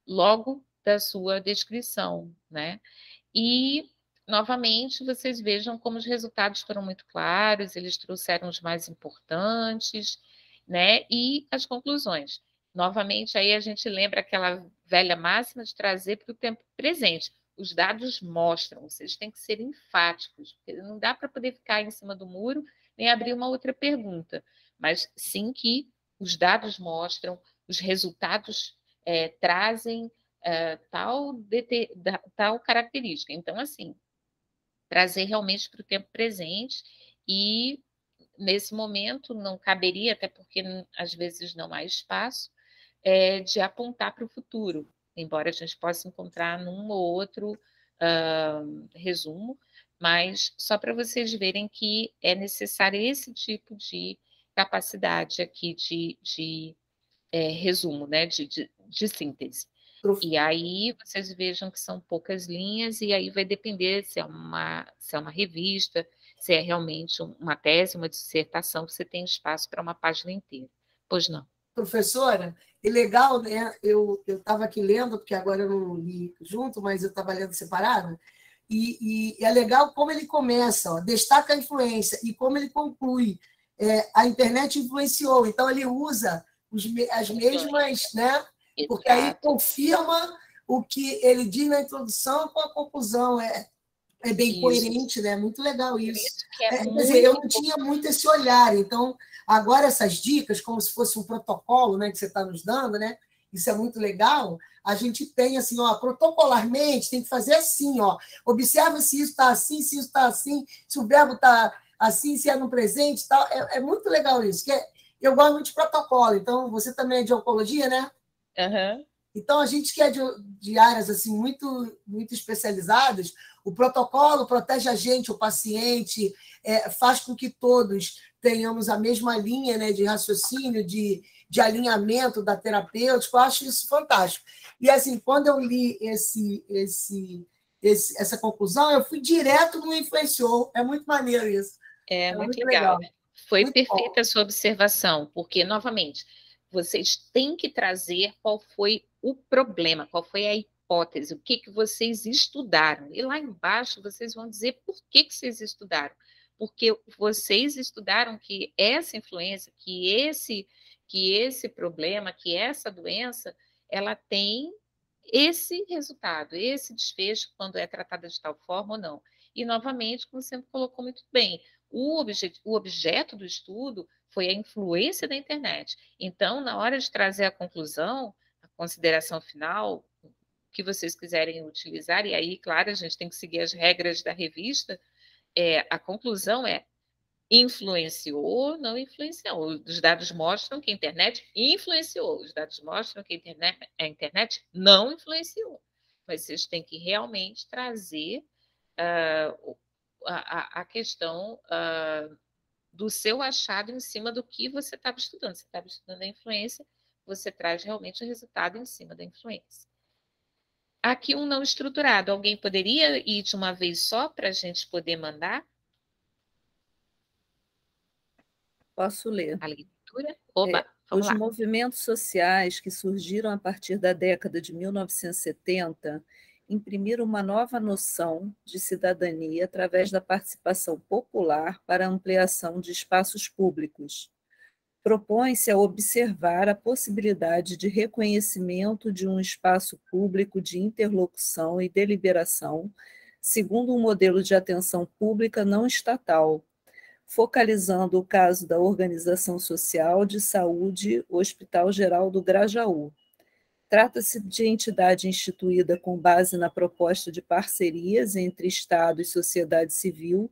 logo da sua descrição, né? E, novamente, vocês vejam como os resultados foram muito claros, eles trouxeram os mais importantes, né? E as conclusões. Novamente, aí a gente lembra aquela velha máxima de trazer para o tempo presente. Os dados mostram, vocês têm que ser enfáticos, porque não dá para poder ficar em cima do muro nem abrir uma outra pergunta, mas sim que os dados mostram, os resultados trazem tal característica. Então, assim, trazer realmente para o tempo presente e, nesse momento, não caberia, até porque às vezes não há espaço, de apontar para o futuro, embora a gente possa encontrar num ou outro resumo, mas só para vocês verem que é necessário esse tipo de capacidade aqui de resumo, né, de síntese. E aí vocês vejam que são poucas linhas, e aí vai depender se é uma revista, se é realmente uma tese, uma dissertação, você tem espaço para uma página inteira. Pois não. professora, é legal, né? Eu estava aqui lendo, porque agora eu não li junto, mas eu estava lendo separado, e é legal como ele começa, ó, destaca a influência, e como ele conclui. A internet influenciou, então ele usa as mesmas, né? Porque aí confirma o que ele diz na introdução com a conclusão. É bem coerente, né? Muito legal isso. Quer dizer, eu não tinha muito esse olhar, então, agora essas dicas, como se fosse um protocolo, né, que você está nos dando, né? Isso é muito legal. A gente tem assim, ó, protocolarmente, tem que fazer assim, ó. Observa se isso está assim, se isso está assim, se o verbo está assim, se é no presente e tal. É muito legal isso. Eu gosto muito de protocolo, então você também é de oncologia, né? Uhum. Então, a gente que é de áreas assim, muito, muito especializadas, o protocolo protege a gente, o paciente, faz com que todos tenhamos a mesma linha, né, de raciocínio, de alinhamento da terapêutica. Eu acho isso fantástico. E, assim, quando eu li essa conclusão, eu fui direto no influenciou. É muito maneiro isso. É muito legal. Foi muito perfeita bom. A sua observação, porque, novamente, vocês têm que trazer qual foi o problema, qual foi a hipótese, o que vocês estudaram. E lá embaixo vocês vão dizer por que vocês estudaram. Porque vocês estudaram que essa influência, que esse problema, que essa doença, ela tem esse resultado, esse desfecho, quando é tratada de tal forma ou não. E, novamente, como você colocou muito bem, o objeto do estudo foi a influência da internet. Então, na hora de trazer a conclusão, a consideração final, o que vocês quiserem utilizar, e aí, claro, a gente tem que seguir as regras da revista, a conclusão é influenciou, não influenciou. Os dados mostram que a internet influenciou, os dados mostram que a internet não influenciou. Mas vocês têm que realmente trazer a questão do seu achado em cima do que você estava estudando. Você estava estudando a influência, você traz realmente o resultado em cima da influência. Aqui um não estruturado. Alguém poderia ir de uma vez só para a gente poder mandar? Posso ler. A leitura? Oba, os movimentos sociais que surgiram a partir da década de 1970 imprimiram uma nova noção de cidadania através da participação popular para a ampliação de espaços públicos. Propõe-se a observar a possibilidade de reconhecimento de um espaço público de interlocução e deliberação, segundo um modelo de atenção pública não estatal, focalizando o caso da Organização Social de Saúde Hospital Geral do Grajaú. Trata-se de entidade instituída com base na proposta de parcerias entre Estado e sociedade civil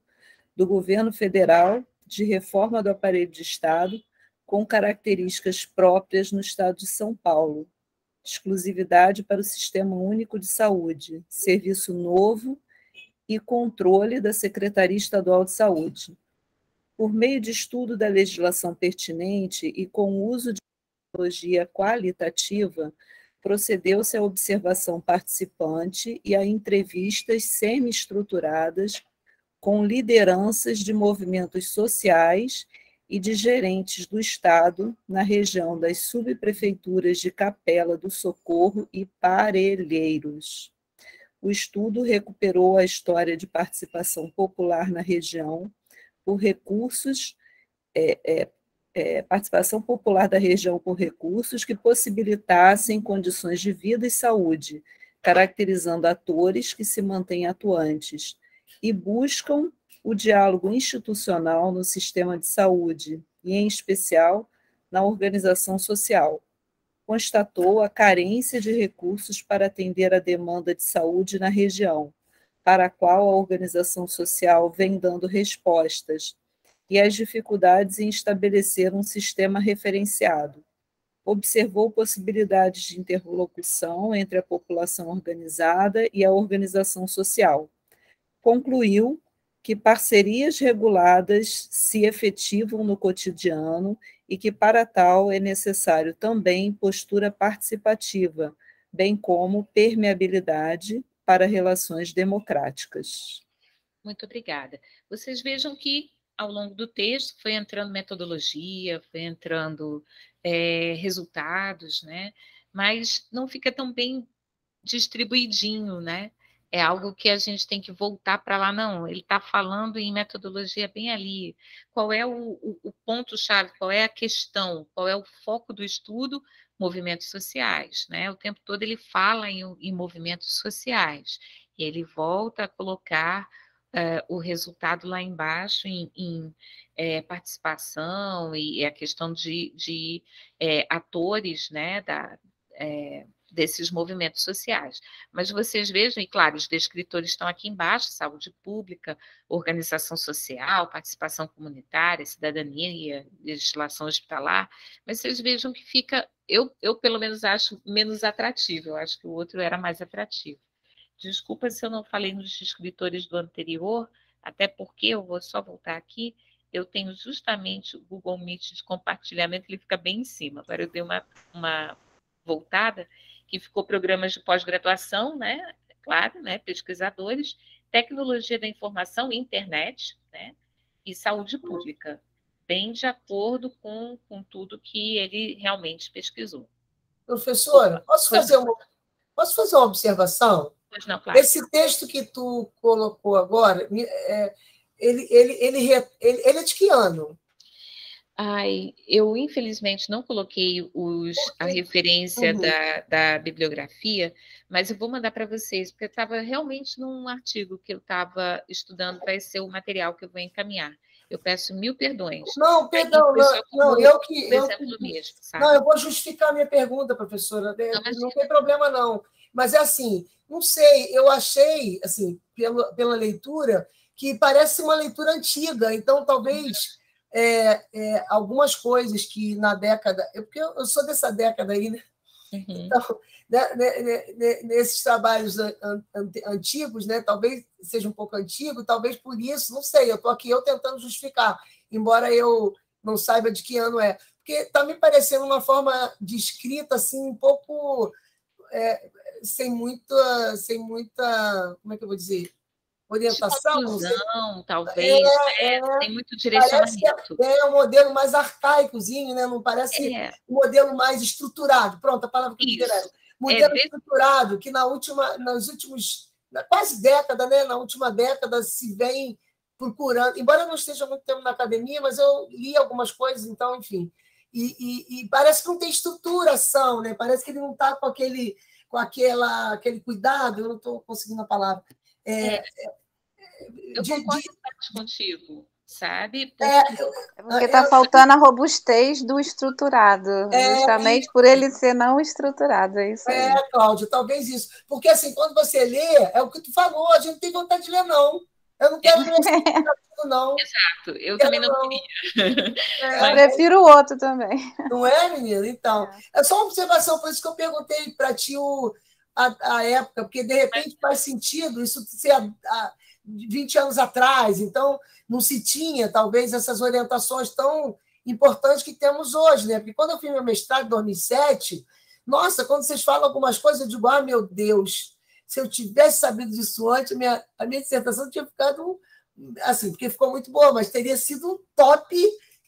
do governo federal de reforma do aparelho de Estado, com características próprias no Estado de São Paulo, exclusividade para o Sistema Único de Saúde, serviço novo e controle da Secretaria Estadual de Saúde. Por meio de estudo da legislação pertinente e com o uso de tecnologia qualitativa, procedeu-se à observação participante e a entrevistas semi-estruturadas com lideranças de movimentos sociais e de gerentes do Estado na região das subprefeituras de Capela do Socorro e Parelheiros. O estudo recuperou a história de participação popular na região por recursos, participação popular da região por recursos que possibilitassem condições de vida e saúde, caracterizando atores que se mantêm atuantes e buscam o diálogo institucional no sistema de saúde e, em especial, na organização social. Constatou a carência de recursos para atender a demanda de saúde na região, para a qual a organização social vem dando respostas, e as dificuldades em estabelecer um sistema referenciado. Observou possibilidades de interlocução entre a população organizada e a organização social. Concluiu que parcerias reguladas se efetivam no cotidiano e que, para tal, é necessário também postura participativa, bem como permeabilidade para relações democráticas. Muito obrigada. Vocês vejam que ao longo do texto, foi entrando metodologia, foi entrando resultados, né? Mas não fica tão bem distribuidinho, né? É algo que a gente tem que voltar para lá, não, ele está falando em metodologia bem ali. Qual é o ponto-chave, qual é a questão, qual é o foco do estudo? Movimentos sociais, né? O tempo todo ele fala em movimentos sociais, e ele volta a colocar o resultado lá embaixo em participação e a questão de atores, né, desses movimentos sociais. Mas vocês vejam, e claro, os descritores estão aqui embaixo: saúde pública, organização social, participação comunitária, cidadania, legislação hospitalar, mas vocês vejam que fica, eu pelo menos acho menos atrativo, eu acho que o outro era mais atrativo. Desculpa se eu não falei nos descritores do anterior, até porque eu vou só voltar aqui, eu tenho justamente o Google Meet de compartilhamento, ele fica bem em cima. Agora eu dei uma voltada, que ficou programas de pós-graduação, né? Claro, né? Pesquisadores, tecnologia da informação, internet, né? E saúde pública, bem de acordo com tudo que ele realmente pesquisou. Professora, posso fazer uma observação? Pois não, claro. Esse texto que tu colocou agora, ele é de que ano? Ai, eu infelizmente não coloquei a referência da bibliografia, mas eu vou mandar para vocês, porque eu estava realmente num artigo que eu estava estudando, vai ser o material que eu vou encaminhar. Eu peço 1000 perdões. Não, perdão, não, eu vou justificar a minha pergunta, professora. Não tem problema, não. Mas é assim, não sei, eu achei, assim, pela leitura, que parece uma leitura antiga, então talvez algumas coisas que na década... Porque eu sou dessa década aí, né? Então, nesses trabalhos antigos, né, talvez seja um pouco antigo, talvez por isso, não sei, eu estou aqui tentando justificar, embora eu não saiba de que ano é. Porque está me parecendo uma forma de escrita assim, um pouco... sem muita, como é que eu vou dizer? Orientação. Conclusão, talvez, tem muito direcionamento. É um modelo mais arcaicozinho, né? Não parece um modelo mais estruturado. Pronto, a palavra que me interessa. Modelo estruturado, que quase década, né? Na última década se vem procurando, embora eu não esteja muito tempo na academia, mas eu li algumas coisas, então, enfim. E parece que não tem estruturação, né? Parece que ele não está com aquele cuidado, eu não estou conseguindo a palavra. Eu concordo contigo, sabe? Porque está faltando a robustez do estruturado, justamente por ele ser não estruturado, é isso aí. Cláudia, talvez isso. Porque, assim, quando você lê, é o que tu falou, a gente não tem vontade de ler, não. Eu não quero ler isso, não. Exato, eu também não queria. Eu prefiro o outro também. Não é, menina? Então, é só uma observação, por isso que eu perguntei para ti a época, porque, de repente, faz sentido isso ser 20 anos atrás, então não se tinha, talvez, essas orientações tão importantes que temos hoje, né? Porque quando eu fiz meu mestrado em 2007, nossa, quando vocês falam algumas coisas, eu digo, meu Deus, se eu tivesse sabido disso antes, a minha dissertação tinha ficado, assim, porque ficou muito boa, mas teria sido um top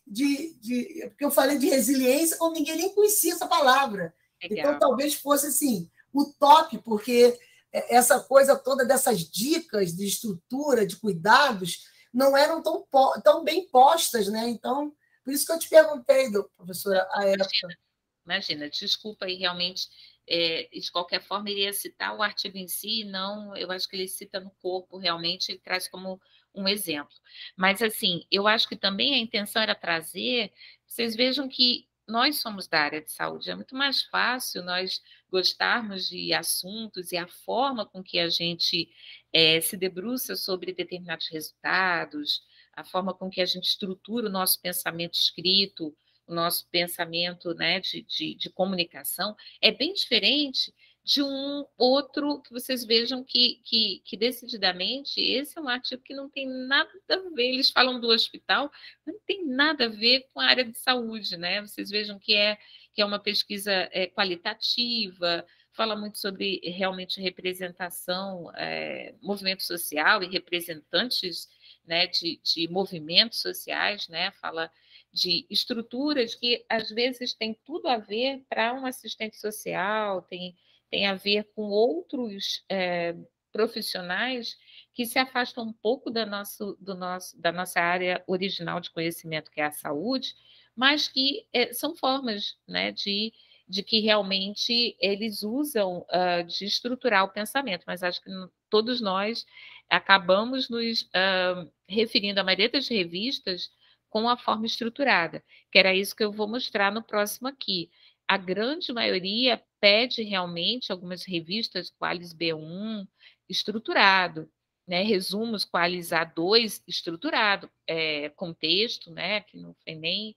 porque eu falei de resiliência como ninguém nem conhecia essa palavra. Legal. Então, talvez fosse, assim, o top, porque essa coisa toda dessas dicas de estrutura, de cuidados, não eram tão bem postas, né? Então, por isso que eu te perguntei, professora, a época. Imagina, desculpa aí, realmente, de qualquer forma, iria citar o artigo em si, não, eu acho que ele cita no corpo, realmente, ele traz como um exemplo. Mas, assim, eu acho que também a intenção era trazer, vocês vejam que nós somos da área de saúde, é muito mais fácil nós gostarmos de assuntos e a forma com que a gente se debruça sobre determinados resultados, a forma com que a gente estrutura o nosso pensamento escrito, o nosso pensamento, né, de comunicação, é bem diferente de um outro que vocês vejam que decididamente esse é um artigo que não tem nada a ver, eles falam do hospital, mas não tem nada a ver com a área de saúde, né? Vocês vejam que é uma pesquisa qualitativa, fala muito sobre realmente representação, movimento social e representantes né, de movimentos sociais, né, fala de estruturas que, às vezes, tem tudo a ver para um assistente social, tem a ver com outros profissionais que se afastam um pouco da nossa área original de conhecimento, que é a saúde, mas que são formas, né, de que realmente eles usam de estruturar o pensamento, mas acho que todos nós acabamos nos referindo à maioria das revistas com a forma estruturada, que era isso que eu vou mostrar no próximo aqui. A grande maioria pede realmente algumas revistas Qualis B1 estruturado, né? Resumos Qualis A2 estruturado, contexto, né? Que não foi nem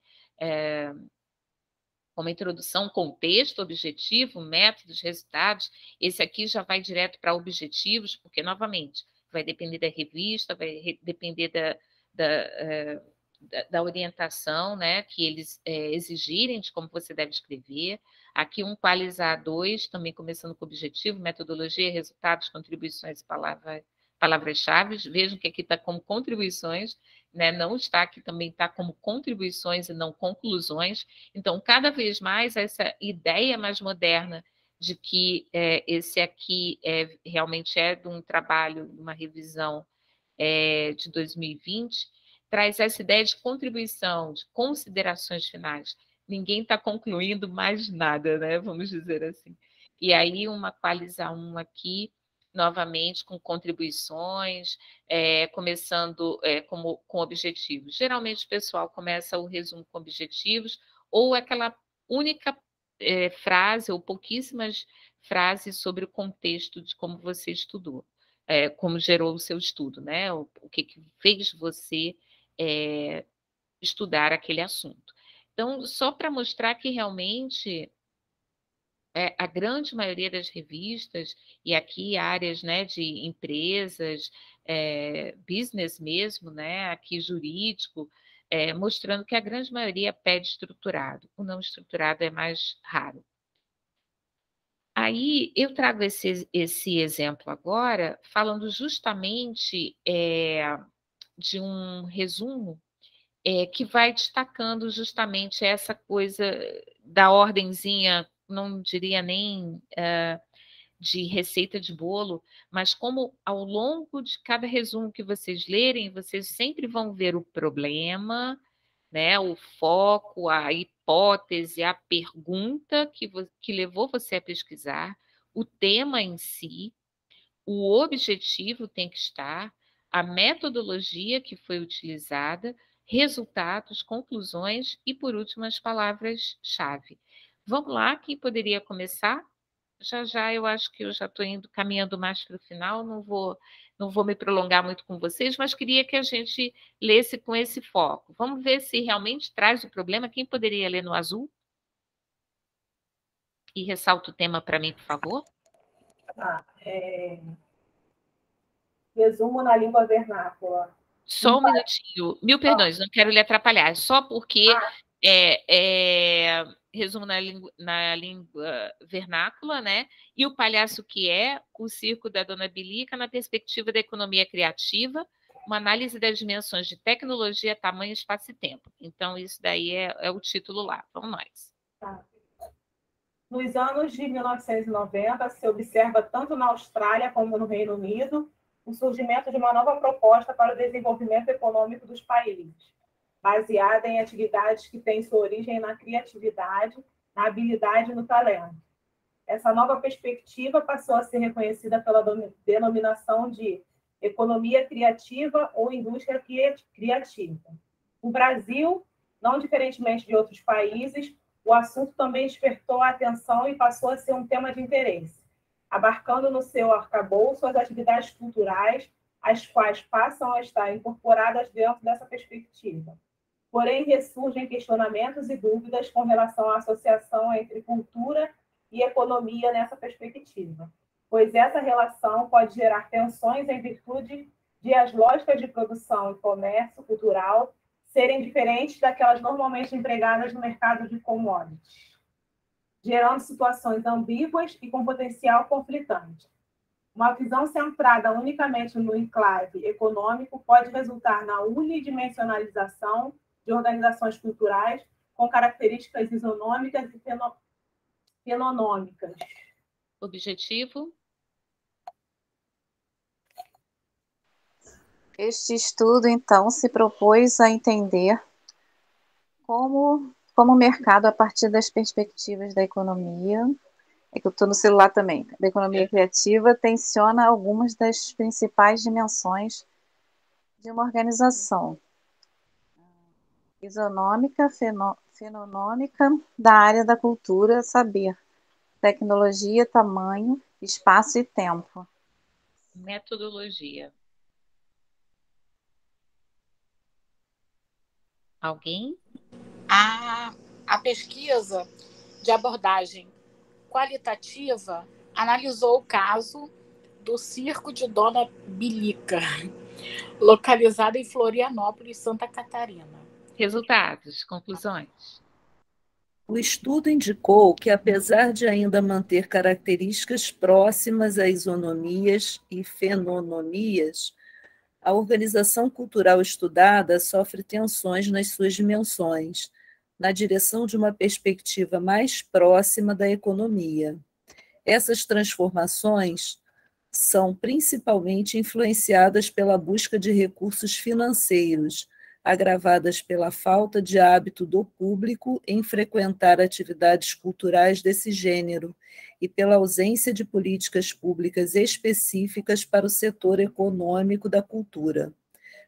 como introdução, contexto, objetivo, métodos, resultados. Esse aqui já vai direto para objetivos, porque, novamente, vai depender da revista, vai depender da orientação, né, que eles exigirem de como você deve escrever. Aqui um Qualis A2, também começando com objetivo, metodologia, resultados, contribuições e palavras-chave. Vejam que aqui está como contribuições, né? Não está aqui, também está como contribuições e não conclusões. Então, cada vez mais, essa ideia mais moderna de que esse aqui realmente é de um trabalho, de uma revisão de 2020, traz essa ideia de contribuição, de considerações finais. Ninguém está concluindo mais nada, né? Vamos dizer assim. E aí, uma Qualis A1 aqui, novamente com contribuições, começando com objetivos. Geralmente o pessoal começa o resumo com objetivos, ou aquela única frase, ou pouquíssimas frases sobre o contexto de como você estudou, como gerou o seu estudo, né? O que fez você estudar aquele assunto. Então, só para mostrar que realmente a grande maioria das revistas, e aqui áreas, né, de empresas, business mesmo, né, aqui jurídico, mostrando que a grande maioria pede estruturado. O não estruturado é mais raro. Aí eu trago esse exemplo agora, falando justamente de um resumo que vai destacando justamente essa coisa da ordenzinha, não diria nem de receita de bolo, mas como ao longo de cada resumo que vocês lerem, vocês sempre vão ver o problema, né, o foco, a hipótese, a pergunta que levou você a pesquisar, o tema em si, o objetivo tem que estar, a metodologia que foi utilizada, resultados, conclusões e, por último, as palavras-chave. Vamos lá, quem poderia começar? Já eu acho que eu já estou caminhando mais para o final, não vou me prolongar muito com vocês, mas queria que a gente lesse com esse foco. Vamos ver se realmente traz o problema. Quem poderia ler no azul? E ressalta o tema para mim, por favor. Resumo na língua vernácula. Só um minutinho. Mil perdões, não quero lhe atrapalhar. Só porque resumo na língua vernácula, né? E o palhaço que é o circo da Dona Bilica na perspectiva da economia criativa, uma análise das dimensões de tecnologia, tamanho, espaço e tempo. Então, isso daí é o título lá. Vamos nós. Nos anos de 1990, se observa tanto na Austrália como no Reino Unido o surgimento de uma nova proposta para o desenvolvimento econômico dos países, baseada em atividades que têm sua origem na criatividade, na habilidade e no talento. Essa nova perspectiva passou a ser reconhecida pela denominação de economia criativa ou indústria criativa. No Brasil, não diferentemente de outros países, o assunto também despertou a atenção e passou a ser um tema de interesse, abarcando no seu arcabouço as atividades culturais, as quais passam a estar incorporadas dentro dessa perspectiva. Porém, ressurgem questionamentos e dúvidas com relação à associação entre cultura e economia nessa perspectiva, pois essa relação pode gerar tensões em virtude de as lógicas de produção e comércio cultural serem diferentes daquelas normalmente empregadas no mercado de commodities, gerando situações ambíguas e com potencial conflitante. Uma visão centrada unicamente no enclave econômico pode resultar na unidimensionalização de organizações culturais com características isonômicas e fenonômicas. Objetivo? Este estudo, então, se propôs a entender como o mercado, a partir das perspectivas da economia, é que eu estou no celular também, da economia criativa, tensiona algumas das principais dimensões de uma organização isonômica, fenonômica, da área da cultura, saber, tecnologia, tamanho, espaço e tempo. Metodologia. Alguém? A pesquisa de abordagem qualitativa analisou o caso do Circo de Dona Bilica, localizado em Florianópolis, Santa Catarina. Resultados, conclusões. O estudo indicou que, apesar de ainda manter características próximas a isonomias e fenonomias, a organização cultural estudada sofre tensões nas suas dimensões, na direção de uma perspectiva mais próxima da economia. Essas transformações são principalmente influenciadas pela busca de recursos financeiros, agravadas pela falta de hábito do público em frequentar atividades culturais desse gênero e pela ausência de políticas públicas específicas para o setor econômico da cultura.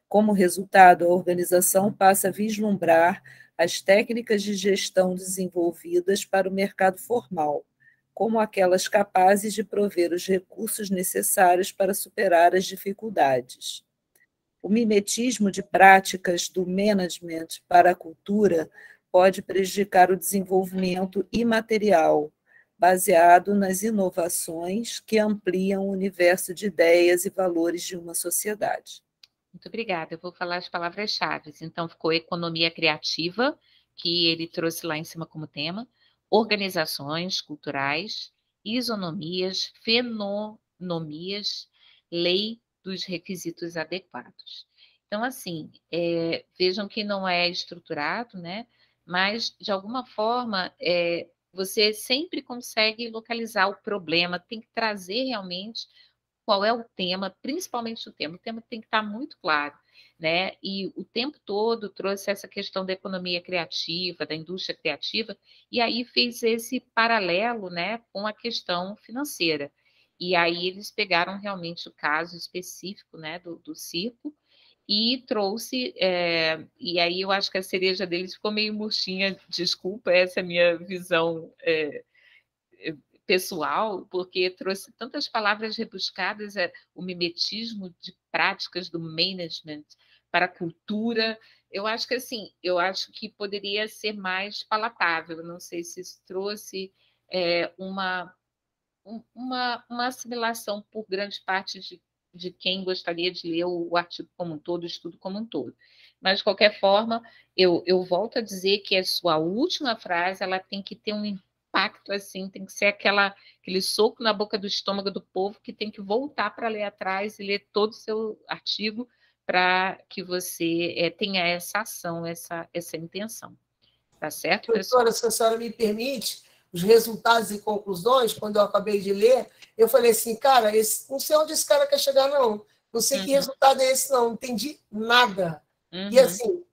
Como resultado, a organização passa a vislumbrar as técnicas de gestão desenvolvidas para o mercado formal, como aquelas capazes de prover os recursos necessários para superar as dificuldades. O mimetismo de práticas do management para a cultura pode prejudicar o desenvolvimento imaterial, baseado nas inovações que ampliam o universo de ideias e valores de uma sociedade. Muito obrigada. Eu vou falar as palavras-chave. Então, ficou economia criativa, que ele trouxe lá em cima como tema, organizações culturais, isonomias, fenonomias, lei dos requisitos adequados. Então, assim, vejam que não é estruturado, né? Mas, de alguma forma, você sempre consegue localizar o problema, tem que trazer realmente qual é o tema, principalmente o tema. O tema tem que estar muito claro, né? E o tempo todo trouxe essa questão da economia criativa, da indústria criativa, e aí fez esse paralelo, né, com a questão financeira. E aí eles pegaram realmente o caso específico, né, do circo, e trouxe, e aí eu acho que a cereja deles ficou meio murchinha, desculpa, essa é a minha visão pessoal, porque trouxe tantas palavras rebuscadas, o mimetismo de práticas do management para a cultura. Eu acho que assim, poderia ser mais palatável. Não sei se isso trouxe uma assimilação por grande parte de quem gostaria de ler o artigo como um todo, o estudo como um todo. Mas, de qualquer forma, eu volto a dizer que a sua última frase ela tem que ter um impacto, assim, tem que ser aquele soco na boca do estômago do povo que tem que voltar para ler atrás e ler todo o seu artigo para que você tenha essa ação, essa intenção. Tá certo, pessoal? Doutora, se a senhora me permite, os resultados e conclusões, quando eu acabei de ler, eu falei assim, cara, não sei onde esse cara quer chegar, não. Não sei que resultado é esse, não entendi nada. E assim,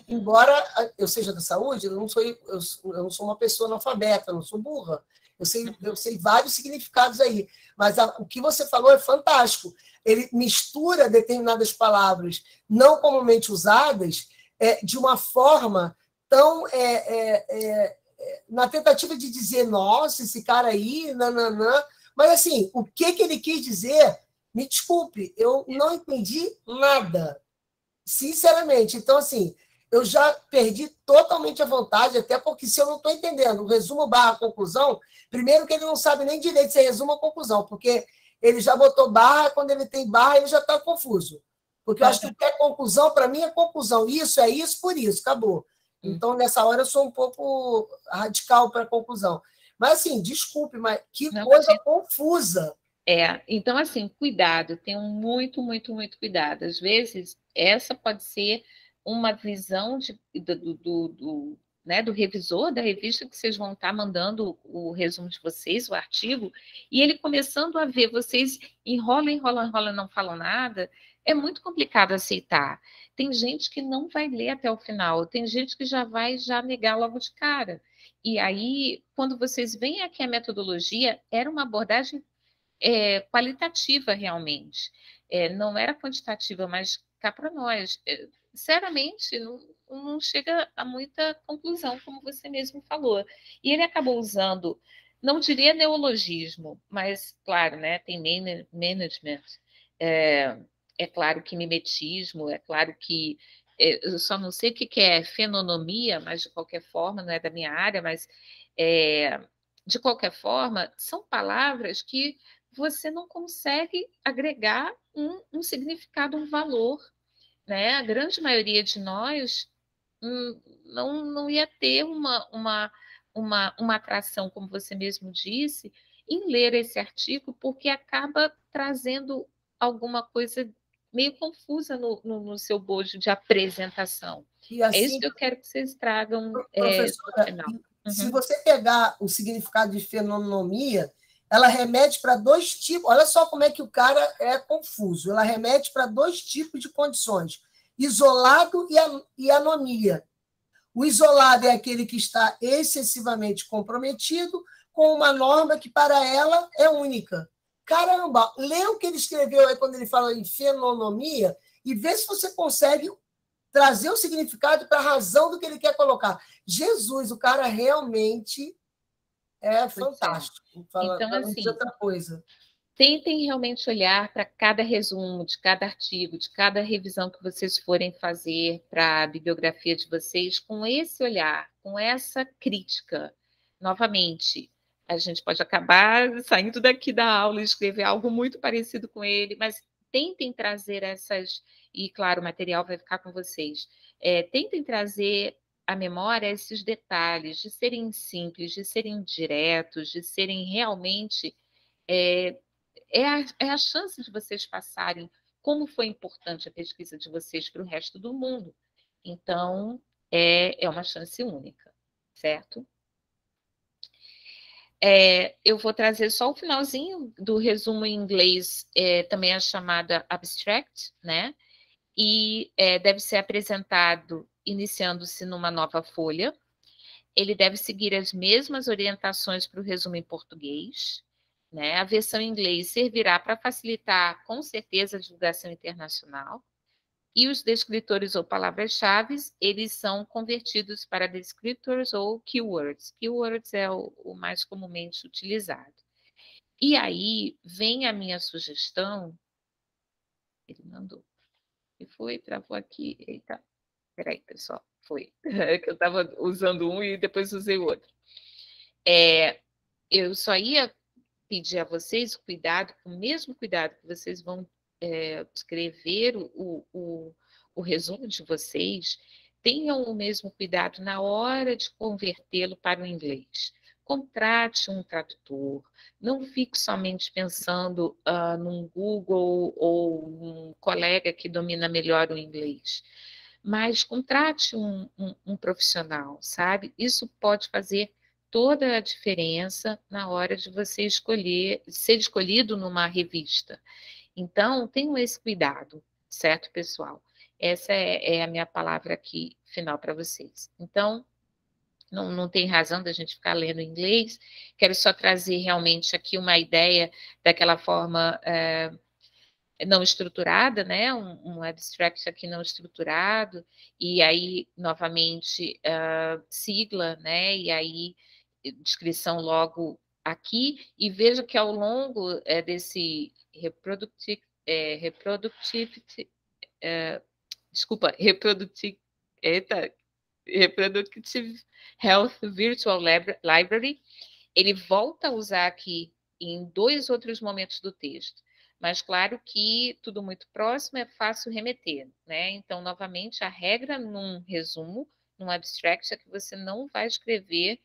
embora eu seja da saúde, eu não sou uma pessoa analfabeta, eu não sou burra. Eu sei vários significados aí. Mas o que você falou é fantástico. Ele mistura determinadas palavras não comumente usadas de uma forma tão... na tentativa de dizer, nossa, esse cara aí, nananã. Mas, assim, o que ele quis dizer, me desculpe, eu não entendi nada. Sinceramente. Então, assim, eu já perdi totalmente a vontade, até porque se eu não estou entendendo o resumo / conclusão, primeiro que ele não sabe nem direito se é resumo ou conclusão, porque ele já botou barra, quando ele tem barra, ele já está confuso. Porque eu acho que o que é conclusão, para mim, é conclusão. Isso é isso, por isso, acabou. Então, nessa hora, eu sou um pouco radical para a conclusão. Mas, assim, desculpe, mas que coisa confusa. Então, assim, cuidado, tenham muito, muito, muito cuidado. Às vezes, essa pode ser uma visão do revisor da revista, que vocês vão estar mandando o resumo de vocês, o artigo, e ele começando a ver vocês enrola, não falam nada, é muito complicado aceitar. Tem gente que não vai ler até o final, tem gente que já vai negar logo de cara. E aí, quando vocês veem aqui a metodologia, era uma abordagem qualitativa realmente. Não era quantitativa, mas cá para nós. Sinceramente, não chega a muita conclusão, como você mesmo falou. E ele acabou usando, não diria neologismo, mas, claro, né, tem management, é claro que mimetismo, é claro que eu só não sei o que é fenonomia, mas de qualquer forma, não é da minha área, mas de qualquer forma, são palavras que você não consegue agregar um significado, um valor, né? A grande maioria de nós não ia ter uma atração, como você mesmo disse, em ler esse artigo, porque acaba trazendo alguma coisa meio confusa no seu bojo de apresentação. E assim, é isso que eu quero que vocês tragam professora, no final. Se você pegar o significado de fenonomia, ela remete para 2 tipos. Olha só como é que o cara é confuso. Ela remete para 2 tipos de condições: isolado e anomia. O isolado é aquele que está excessivamente comprometido com uma norma que para ela é única. Caramba, lê o que ele escreveu aí quando ele fala em fenonomia e vê se você consegue trazer o significado para a razão do que ele quer colocar. Jesus, o cara realmente é fantástico. Então, assim, outra coisa. Tentem realmente olhar para cada resumo, de cada artigo, de cada revisão que vocês forem fazer para a bibliografia de vocês, com esse olhar, com essa crítica. Novamente, a gente pode acabar saindo daqui da aula e escrever algo muito parecido com ele, mas tentem trazer essas... E, claro, o material vai ficar com vocês. Tentem trazer à memória esses detalhes, de serem simples, de serem diretos, de serem realmente... É a chance de vocês passarem como foi importante a pesquisa de vocês para o resto do mundo. Então, é uma chance única, certo? Eu vou trazer só o finalzinho do resumo em inglês, também a chamada abstract, né? E deve ser apresentado iniciando-se numa nova folha. Ele deve seguir as mesmas orientações para o resumo em português, né? A versão em inglês servirá para facilitar, com certeza, a divulgação internacional. E os descritores ou palavras-chave, eles são convertidos para descriptors ou keywords. Keywords é o mais comumente utilizado. E aí vem a minha sugestão. Ele mandou. E foi, travou aqui. Eita, peraí, pessoal. Foi. É que eu estava usando um e depois usei o outro. Eu só ia pedir a vocês cuidado, o mesmo cuidado que vocês vão escrever o resumo de vocês, tenham o mesmo cuidado na hora de convertê-lo para o inglês. Contrate um tradutor, não fique somente pensando num Google ou num colega que domina melhor o inglês, mas contrate um profissional, sabe? Isso pode fazer toda a diferença na hora de você ser escolhido numa revista. Então, tenham esse cuidado, certo, pessoal? Essa é a minha palavra aqui final para vocês. Então, não tem razão da gente ficar lendo em inglês. Quero só trazer realmente aqui uma ideia daquela forma não estruturada, né? Um abstract aqui não estruturado, e aí, novamente, sigla, né? E aí, descrição logo aqui, e veja que ao longo desse reproductive Health Virtual Library, ele volta a usar aqui em 2 outros momentos do texto. Mas, claro que tudo muito próximo é fácil remeter, né? Então, novamente, a regra num resumo, num abstract, é que você não vai escrever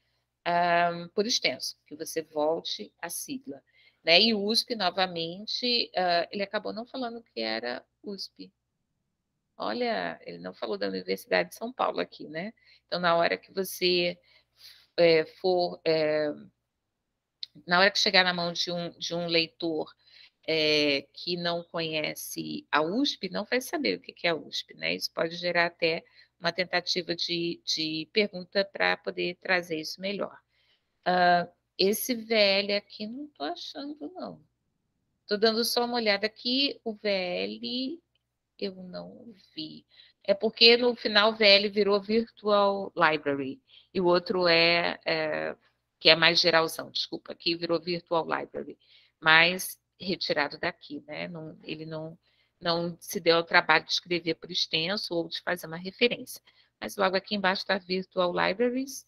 por extenso, que você volte à sigla. né? E o USP, novamente, ele acabou não falando que era USP. Olha, ele não falou da Universidade de São Paulo aqui, né? Então, na hora que você na hora que chegar na mão de um leitor que não conhece a USP, não vai saber o que é a USP, né? Isso pode gerar até uma tentativa de pergunta para poder trazer isso melhor. Esse VL aqui não estou achando, não. Estou dando só uma olhada aqui, o VL eu não vi. É porque no final o VL virou Virtual Library, e o outro que é mais geralzão, desculpa, aqui virou Virtual Library, mas retirado daqui, né? Ele não se deu ao trabalho de escrever por extenso ou de fazer uma referência. Mas logo aqui embaixo está Virtual Libraries,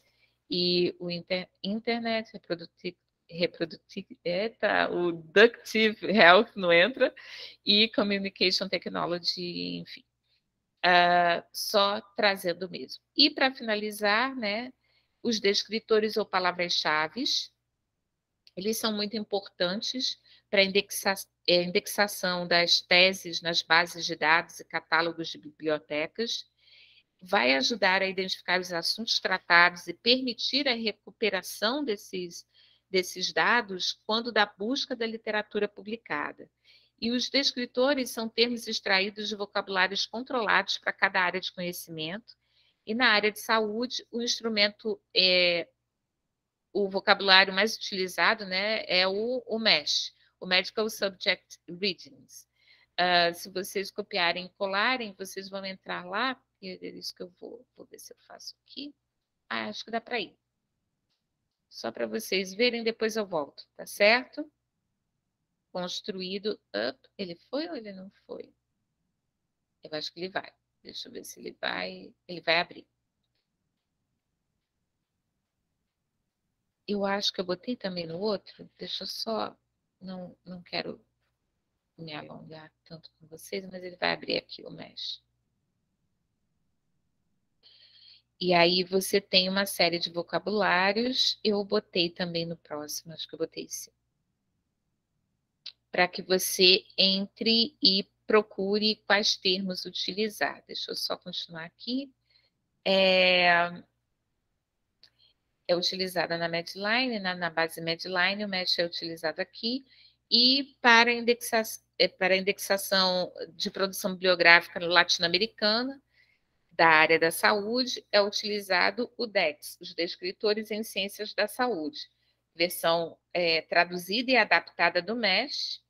e o Internet o Ductive Health não entra, e Communication Technology, enfim. Só trazendo mesmo. E para finalizar, né, os descritores ou palavras-chave, eles são muito importantes para a indexação das teses nas bases de dados e catálogos de bibliotecas, vai ajudar a identificar os assuntos tratados e permitir a recuperação desses dados quando da busca da literatura publicada. E os descritores são termos extraídos de vocabulários controlados para cada área de conhecimento. E na área de saúde, o instrumento, o vocabulário mais utilizado, né, é o MESH, o Medical Subject Readings. Se vocês copiarem e colarem, vocês vão entrar lá, e é isso que eu vou ver se eu faço aqui. Acho que dá para ir. Só para vocês verem, depois eu volto, tá certo? Construído, ele foi ou ele não foi? Eu acho que ele vai. Deixa eu ver se ele vai abrir. Eu acho que eu botei também no outro, deixa eu só, não quero me alongar tanto com vocês, mas ele vai abrir aqui o Mesh. E aí você tem uma série de vocabulários, eu botei também no próximo, acho que eu botei sim. Para que você entre e procure quais termos utilizar. Deixa eu só continuar aqui. É utilizada na Medline, na base Medline, o Mesh é utilizado aqui, e para indexação de produção bibliográfica latino-americana, da área da saúde, é utilizado o DEX, os Descritores em Ciências da Saúde, versão traduzida e adaptada do Mesh,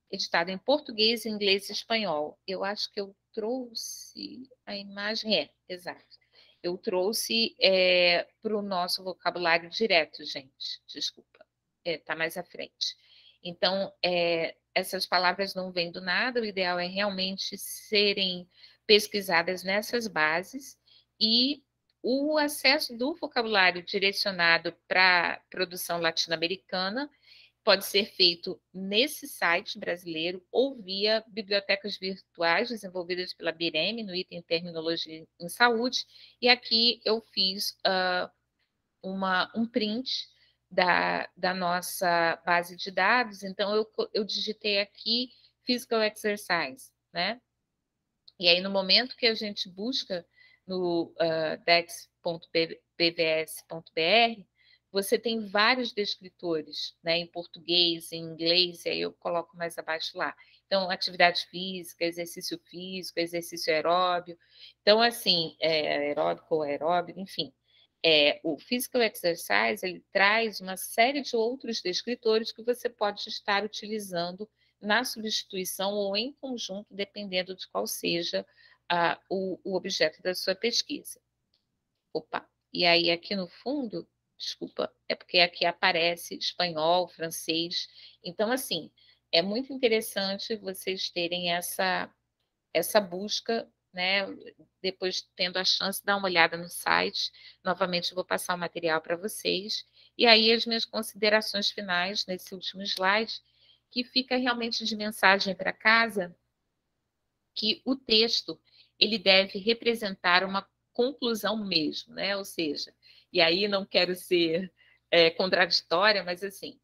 editado em português, inglês e espanhol. Eu acho que eu trouxe a imagem, exato. Eu trouxe para o nosso vocabulário direto, gente, desculpa, está mais à frente. Então, essas palavras não vêm do nada, o ideal é realmente serem pesquisadas nessas bases, e o acesso do vocabulário direcionado para a produção latino-americana pode ser feito nesse site brasileiro ou via bibliotecas virtuais desenvolvidas pela BIREM no item Terminologia em Saúde. E aqui eu fiz um print da nossa base de dados. Então, eu digitei aqui Physical Exercise, né? E aí, no momento que a gente busca no dex.bvs.br, você tem vários descritores, né, em português, em inglês, e aí eu coloco mais abaixo lá. Então, atividade física, exercício físico, exercício aeróbio. Então, assim, aeróbico ou aeróbico, enfim. O Physical Exercise, ele traz uma série de outros descritores que você pode estar utilizando na substituição ou em conjunto, dependendo de qual seja o objeto da sua pesquisa. Opa, e aí aqui no fundo, desculpa, é porque aqui aparece espanhol, francês. Então, assim, é muito interessante vocês terem essa busca, né? Depois, tendo a chance de dar uma olhada no site, novamente eu vou passar o material para vocês. E aí as minhas considerações finais nesse último slide, que fica realmente de mensagem para casa, que o texto ele deve representar uma conclusão mesmo, né? Ou seja, e aí não quero ser contraditória, mas assim,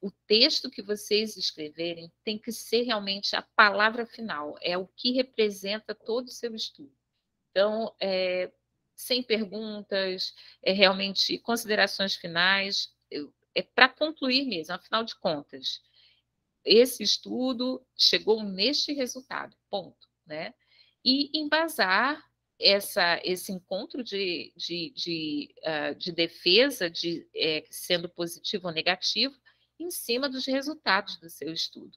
o texto que vocês escreverem tem que ser realmente a palavra final, é o que representa todo o seu estudo. Então, sem perguntas, realmente considerações finais, é para concluir mesmo, afinal de contas, esse estudo chegou neste resultado, ponto, né? E embasar esse encontro de defesa, sendo positivo ou negativo, em cima dos resultados do seu estudo.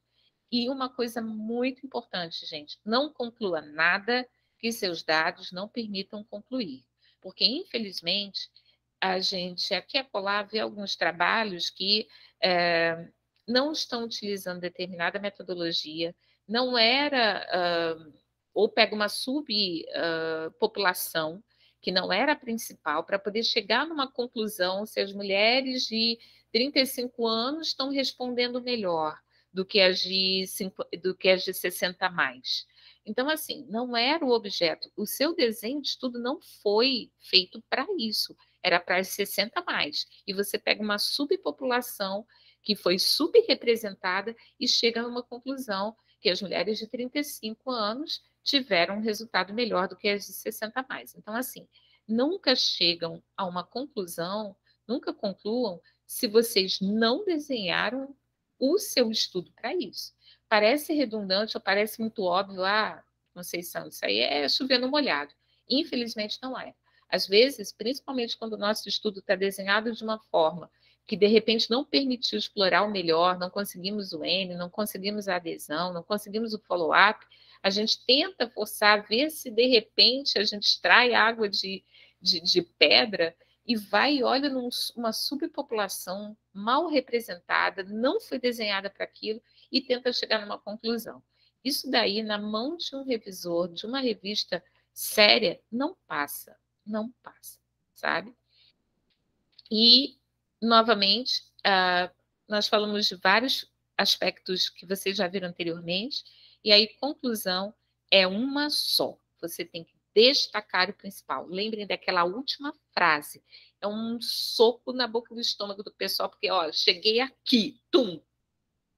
E uma coisa muito importante, gente, não conclua nada que seus dados não permitam concluir. Porque, infelizmente, a gente aqui e acolá vê alguns trabalhos que não estão utilizando determinada metodologia, não era, ou pega uma subpopulação que não era a principal, para poder chegar numa conclusão se as mulheres de 35 anos estão respondendo melhor do que as de 60 a mais. Então, assim, não era o objeto. O seu desenho de estudo não foi feito para isso. Era para as 60 a mais. E você pega uma subpopulação que foi subrepresentada e chega numa conclusão que as mulheres de 35 anos tiveram um resultado melhor do que as de 60 a mais. Então, assim, nunca chegam a uma conclusão, nunca concluam se vocês não desenharam o seu estudo para isso. Parece redundante ou parece muito óbvio, Conceição, isso aí é chover no molhado. Infelizmente não é. Às vezes, principalmente quando o nosso estudo está desenhado de uma forma que de repente não permitiu explorar o melhor, não conseguimos o N, não conseguimos a adesão, não conseguimos o follow-up, a gente tenta forçar a ver se de repente a gente extrai água de pedra e vai e olha numa subpopulação mal representada, não foi desenhada para aquilo e tenta chegar numa conclusão. Isso daí, na mão de um revisor, de uma revista séria, não passa, sabe? E, novamente, nós falamos de vários aspectos que vocês já viram anteriormente, e aí, conclusão é uma só. Você tem que destacar o principal. Lembrem daquela última frase. É um soco na boca do estômago do pessoal, porque, cheguei aqui, tum!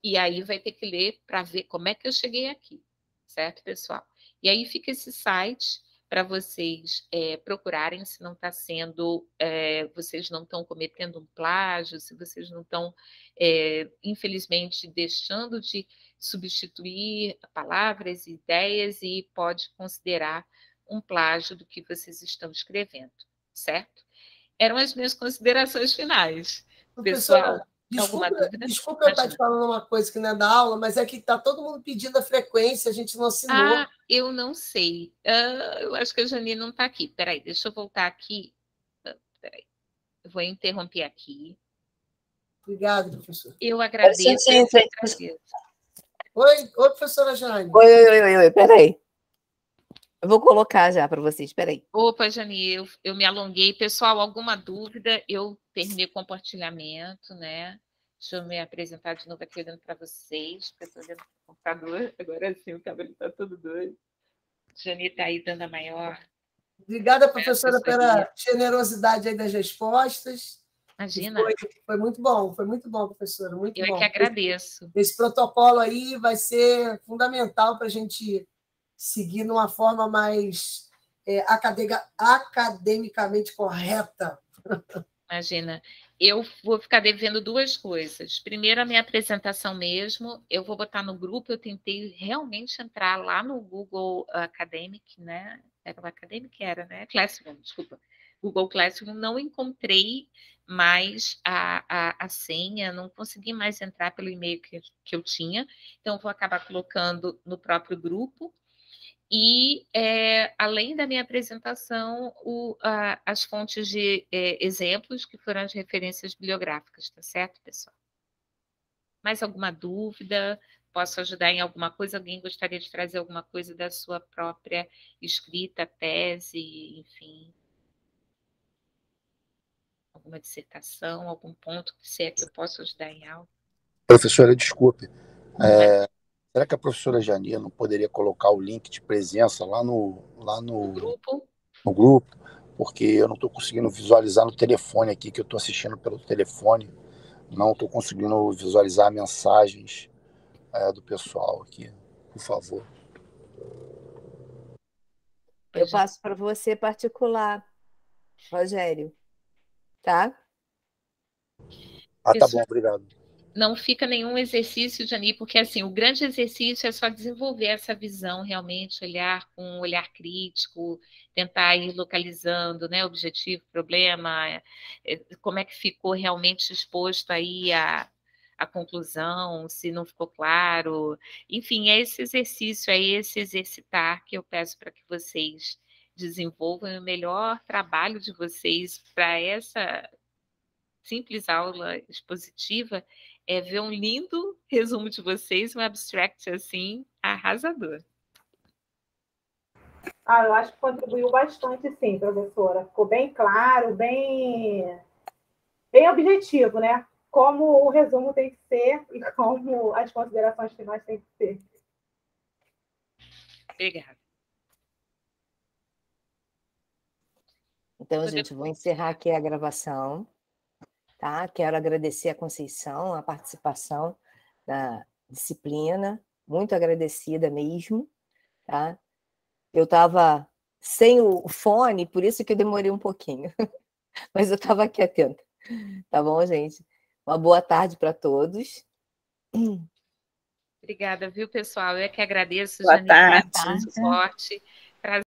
E aí vai ter que ler para ver como é que eu cheguei aqui, certo, pessoal? E aí fica esse site para vocês procurarem se não está sendo, vocês não estão cometendo um plágio, se vocês não estão, infelizmente, deixando de substituir palavras e ideias e pode considerar um plágio do que vocês estão escrevendo, certo? Eram as minhas considerações finais. Pessoal, desculpa eu estar te falando uma coisa que não é da aula, mas é que está todo mundo pedindo a frequência, a gente não assinou. Eu não sei. Eu acho que a Jani não está aqui. Peraí, deixa eu voltar aqui. Peraí. Eu vou interromper aqui. Obrigada, professora. Eu agradeço. Oi, professora Jane. Oi, peraí. Eu vou colocar já para vocês, peraí. Opa, Jani, eu me alonguei. Pessoal, alguma dúvida? Eu terminei o compartilhamento, né? Deixa eu me apresentar de novo aqui olhando para vocês, porque eu estou vendo o computador. Agora sim, o cabelo está todo doido. Jani está aí dando a maior. Obrigada, professora, pela generosidade aí das respostas. Imagina. Foi muito bom, professora. Muito bom. Eu é que agradeço. Esse protocolo aí vai ser fundamental para a gente seguir numa forma mais academicamente correta. Imagina. Eu vou ficar devendo duas coisas. Primeiro, a minha apresentação mesmo. Eu vou botar no grupo. Eu tentei realmente entrar lá no Google Academic, né? Era o Academic? Era, né? Classroom, desculpa. Google Classroom. Não encontrei mais a senha. Não consegui mais entrar pelo e-mail que eu tinha. Então, vou acabar colocando no próprio grupo. E, além da minha apresentação, as fontes de exemplos, que foram as referências bibliográficas, tá certo, pessoal? Mais alguma dúvida? Posso ajudar em alguma coisa? Alguém gostaria de trazer alguma coisa da sua própria escrita, tese, enfim? Alguma dissertação, algum ponto que se é que eu posso ajudar em algo? Professora, desculpe. Será que a professora Jani não poderia colocar o link de presença lá no grupo? No grupo, porque eu não estou conseguindo visualizar no telefone aqui, que eu estou assistindo pelo telefone. Não estou conseguindo visualizar mensagens do pessoal aqui, por favor. Eu passo para você particular, Rogério. Tá? Tá bom, obrigado. Não fica nenhum exercício, Jani, porque assim, o grande exercício é só desenvolver essa visão, realmente, olhar com um olhar crítico, tentar ir localizando, né, objetivo, problema, como é que ficou realmente exposto aí a conclusão, se não ficou claro. Enfim, é esse exercício, é esse exercitar que eu peço para que vocês desenvolvam o melhor trabalho de vocês para essa simples aula expositiva, é ver um lindo resumo de vocês, um abstract assim, arrasador. Eu acho que contribuiu bastante, sim, professora. Ficou bem claro, bem objetivo, né? Como o resumo tem que ser e como as considerações finais têm que ser. Obrigada. Então, gente, vou encerrar aqui a gravação. Tá? Quero agradecer a Conceição, a participação na disciplina, muito agradecida mesmo. Tá? Eu estava sem o fone, por isso que eu demorei um pouquinho, mas eu estava aqui atenta. Tá bom, gente? Uma boa tarde para todos. Obrigada, viu, pessoal? Eu é que agradeço, Boa Janine, tarde. pelo suporte.